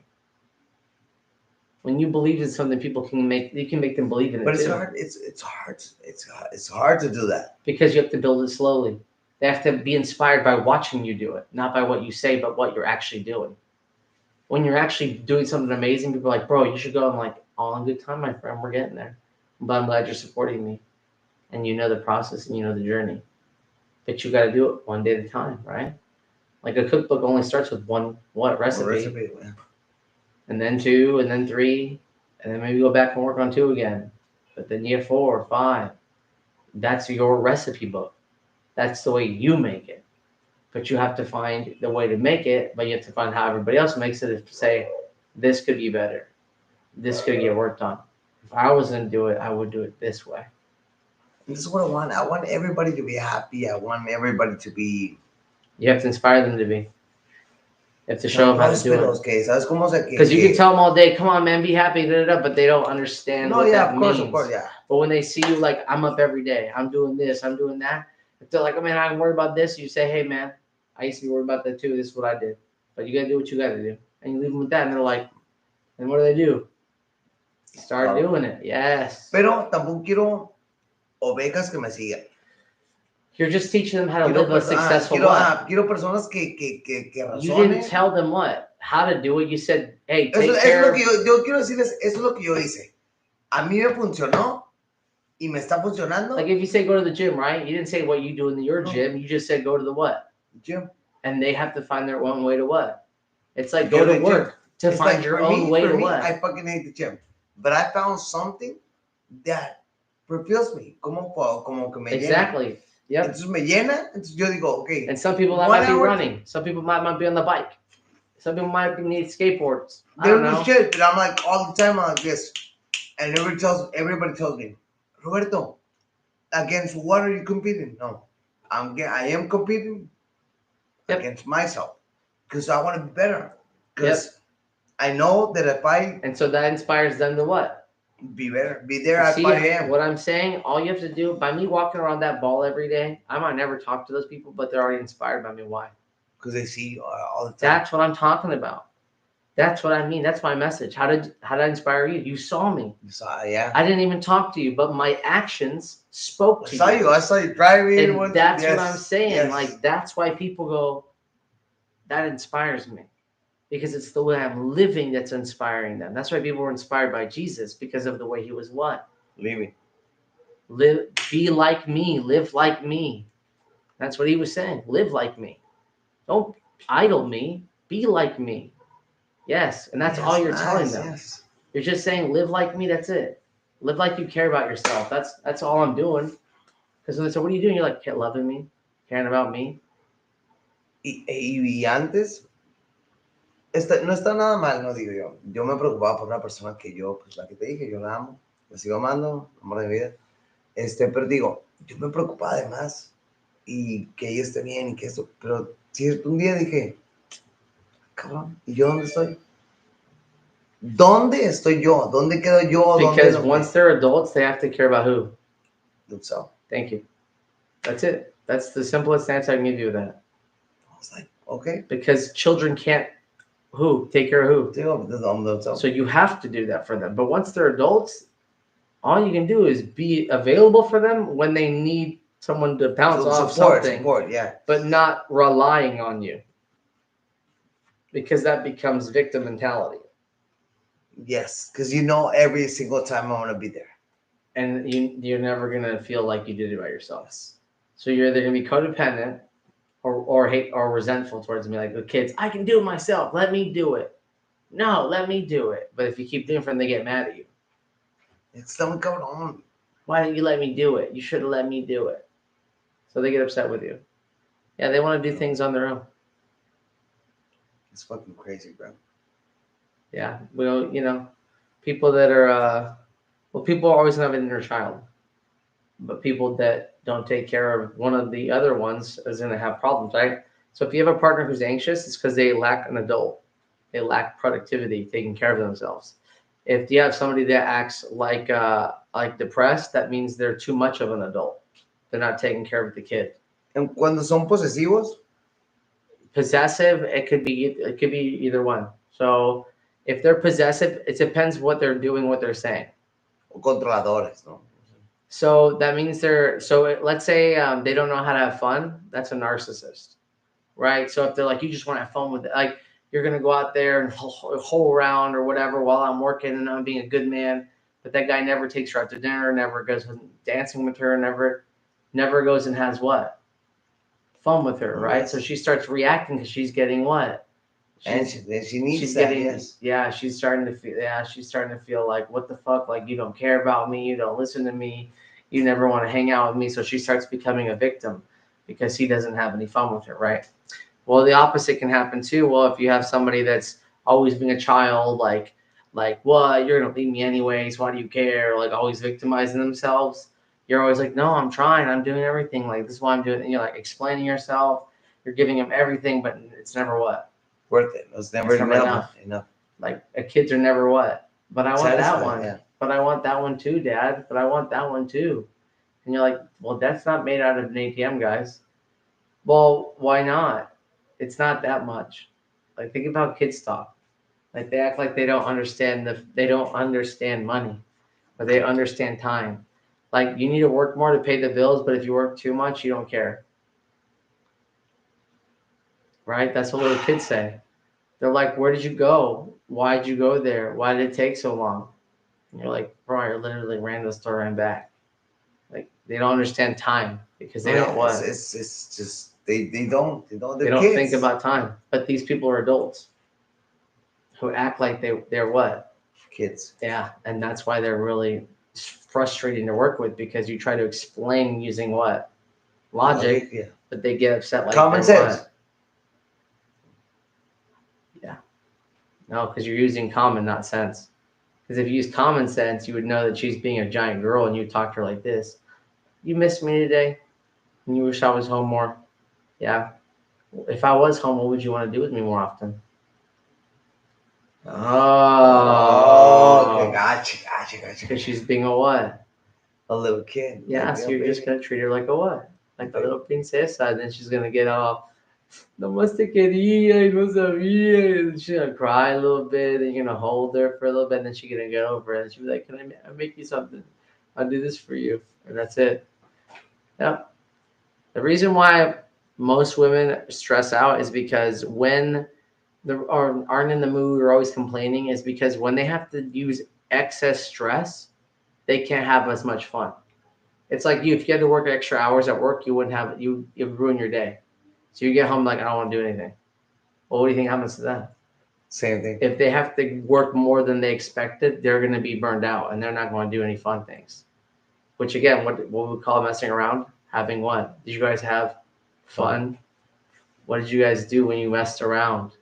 When you believe in something, you can make them believe in it. But it's hard. It's hard to do that. Because you have to build it slowly. They have to be inspired by watching you do it, not by what you say, but what you're actually doing. When you're actually doing something amazing, people are like, bro, you should go. I'm like, all in good time, my friend. We're getting there. But I'm glad you're supporting me. And you know the process and you know the journey. But you got to do it one day at a time, right? Like a cookbook only starts with one recipe? Yeah. And then 2, and then 3, and then maybe go back and work on 2 again. But then you have 4 or 5. That's your recipe book. That's the way you make it. But you have to find the way to make it, but you have to find how everybody else makes it to say, this could be better. This could get worked on. If I was going to do it, I would do it this way. This is what I want. I want everybody to be happy. I want everybody to be... You have to inspire them to be. You have to show them how to do it. Because you can tell them all day, come on, man, be happy, but they don't understand what that means. Of course, yeah. But when they see you like, I'm up every day, I'm doing this, I'm doing that, if they're like, oh, man, I'm worried about this, you say, hey, man, I used to be worried about that too. This is what I did. But you got to do what you got to do. And you leave them with that, and they're like, and what do? Start doing it. Yes. Pero tampoco quiero ovejas que me sigan. You're just teaching them how to live a successful life. Quiero personas que razonen. You didn't tell them what? How to do it. You said, hey, take care. Yo quiero decirles, eso es lo que yo hice. A mí me funcionó y me está funcionando. Like if you say go to the gym, right? You didn't say what you do in your gym. You just said go to the what? Gym. And they have to find their own way to what? It's like go to work to find your own way to what? I fucking hate the gym. But I found something that fulfills me. Como que me llena. Exactly. Yep. Entonces me llena, entonces yo digo, okay. And some people that might be running. Some people might be on the bike. Some people might need skateboards. I don't know. Shit, but I'm like all the time like this. And everybody tells me, Roberto, against what are you competing? No. I am competing against myself. Because I want to be better. Because I know that if I And so that inspires them to what? be better, be there, You I see probably am. what I'm saying? All you have to do by me walking around that ball every day, I might never talk to those people, but they're already inspired by me. Why? Because they see you all the time. That's what I'm talking about. That's what I mean. That's my message. How did I inspire you? You saw me. You saw, yeah. I didn't even talk to you, but my actions spoke I to saw you. I saw you driving. And that's yes, what I'm saying. yes. Like that's why people go, that inspires me. Because it's the way I'm living that's inspiring them. That's why people were inspired by Jesus because of the way he was what? Leaving. Live, be like me, live like me. That's what he was saying. Live like me. Don't idle me. Be like me. Yes, and that's all you're telling them. Yes. You're just saying, live like me. That's it. Live like you care about yourself. That's all I'm doing. Because when they say, what are you doing? You're like, loving me, caring about me. Y antes, no está nada mal, no digo yo. Yo me preocupaba por una persona que yo, pues la que te dije, yo la amo, la sigo amando, amor de mi vida. Pero digo, yo me preocupaba además y que ella esté bien y que eso. Pero cierto, un día dije, cabrón, ¿y yo dónde estoy? ¿Dónde estoy yo? ¿Dónde quedo yo? Because ¿Dónde once they're adults, they have to care about who? themselves. Thank you. That's it. That's the simplest answer I can give you with that. I was like, okay. Because children can't take care of who? Themselves. So you have to do that for them. But once they're adults, all you can do is be available for them when they need someone to bounce off something, yeah. but not relying on you. Because that becomes victim mentality. Yes, because you know every single time I want to be there. And you're never going to feel like you did it by yourself. So you're either going to be codependent or hate or resentful towards me. Like the kids, I can do it myself. Let me do it. No, let me do it. But if you keep doing it for them, they get mad at you. It's something going on. Why didn't you let me do it? You should have let me do it. So they get upset with you. Yeah, they want to do things on their own. It's fucking crazy, bro. Yeah, well, people that are, people always have an inner child. But people that don't take care of one of the other ones is going to have problems, right? So if you have a partner who's anxious, it's because they lack an adult. They lack productivity, taking care of themselves. If you have somebody that acts like depressed, that means they're too much of an adult. They're not taking care of the kid. And cuando son posesivos, possessive, it could be either one. So if they're possessive, it depends what they're doing, what they're saying. O controladores, no? So that means let's say they don't know how to have fun. That's a narcissist, right? So if they're like, you just want to have fun with it, like you're going to go out there and hole around or whatever while I'm working and I'm being a good man. But that guy never takes her out to dinner, never goes dancing with her, never goes and has what? Fun with her, right? Yes. So she starts reacting because she's getting what? And she needs she's that, getting, yes. Yeah, she's starting to feel like, what the fuck? Like, you don't care about me. You don't listen to me. You never want to hang out with me. So she starts becoming a victim because he doesn't have any fun with her, right? Well, the opposite can happen too. Well, if you have somebody that's always being a child, like, what? You're going to leave me anyways. Why do you care? Like, always victimizing themselves. You're always like, no, I'm trying. I'm doing everything. Like, this is why I'm doing it. And you're like explaining yourself. You're giving them everything, but it's never what? Worth it. It's never enough. Like, kids are never what? But I want Satisfied, that one. yeah. But I want that one too, Dad. But I want that one too. And you're like, well, that's not made out of an ATM, guys. Well, why not? It's not that much. Like, think about how kids talk. Like, they act like they don't understand money, but they understand time. Like, you need to work more to pay the bills, but if you work too much, you don't care. Right? That's what little kids say. They're like, where did you go? Why did you go there? Why did it take so long? And you're like, bro, I literally ran to the store and back. Like, they don't understand time because they don't what? It's just they don't They don't think about time. But these people are adults who act like they're what? Kids. Yeah, and that's why they're really frustrating to work with, because you try to explain using what? Logic, yeah. But they get upset like common sense. What? Yeah. No, because you're using common, not sense. Because if you use common sense, you would know that she's being a giant girl and you talk to her like this. You missed me today? And you wish I was home more? Yeah. If I was home, what would you want to do with me more often? Oh, okay, Oh, gotcha. because she's being a what? A little kid. Yeah, Like, so yo, you're just baby. gonna treat her like a what? Like a Baby. little princesa, and then she's gonna get all, nomás te quería y no sabía. And she's gonna cry a little bit, and you're gonna hold her for a little bit, and then she's gonna get over it. And she'll be like, "Can I make you something? I'll do this for you," and that's it. Yeah. The reason why most women stress out is because when they aren't in the mood or always complaining is because when they have to use excess stress, they can't have as much fun. It's like you, if you had to work extra hours at work, you wouldn't have you would ruin your day. So you get home like I don't want to do anything. Well, what do you think happens to them? Same thing. If they have to work more than they expected, they're going to be burned out and they're not going to do any fun things. Which again, what we call messing around? Having what? Did you guys have fun? What did you guys do when you messed around?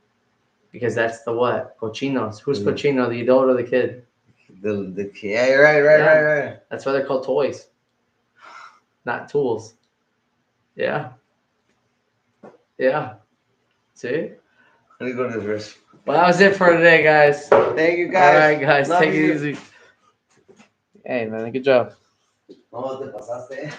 Because that's the what? Cochinos. Who's cochino? The adult or the kid? The kid. Yeah, you're right. That's why they're called toys, not tools. Yeah. Yeah. See? Let me go to the rest. Well, that was it for today, guys. Thank you, All guys. right, guys. Love Take you. it easy. Hey, man. Good job. No, te pasaste.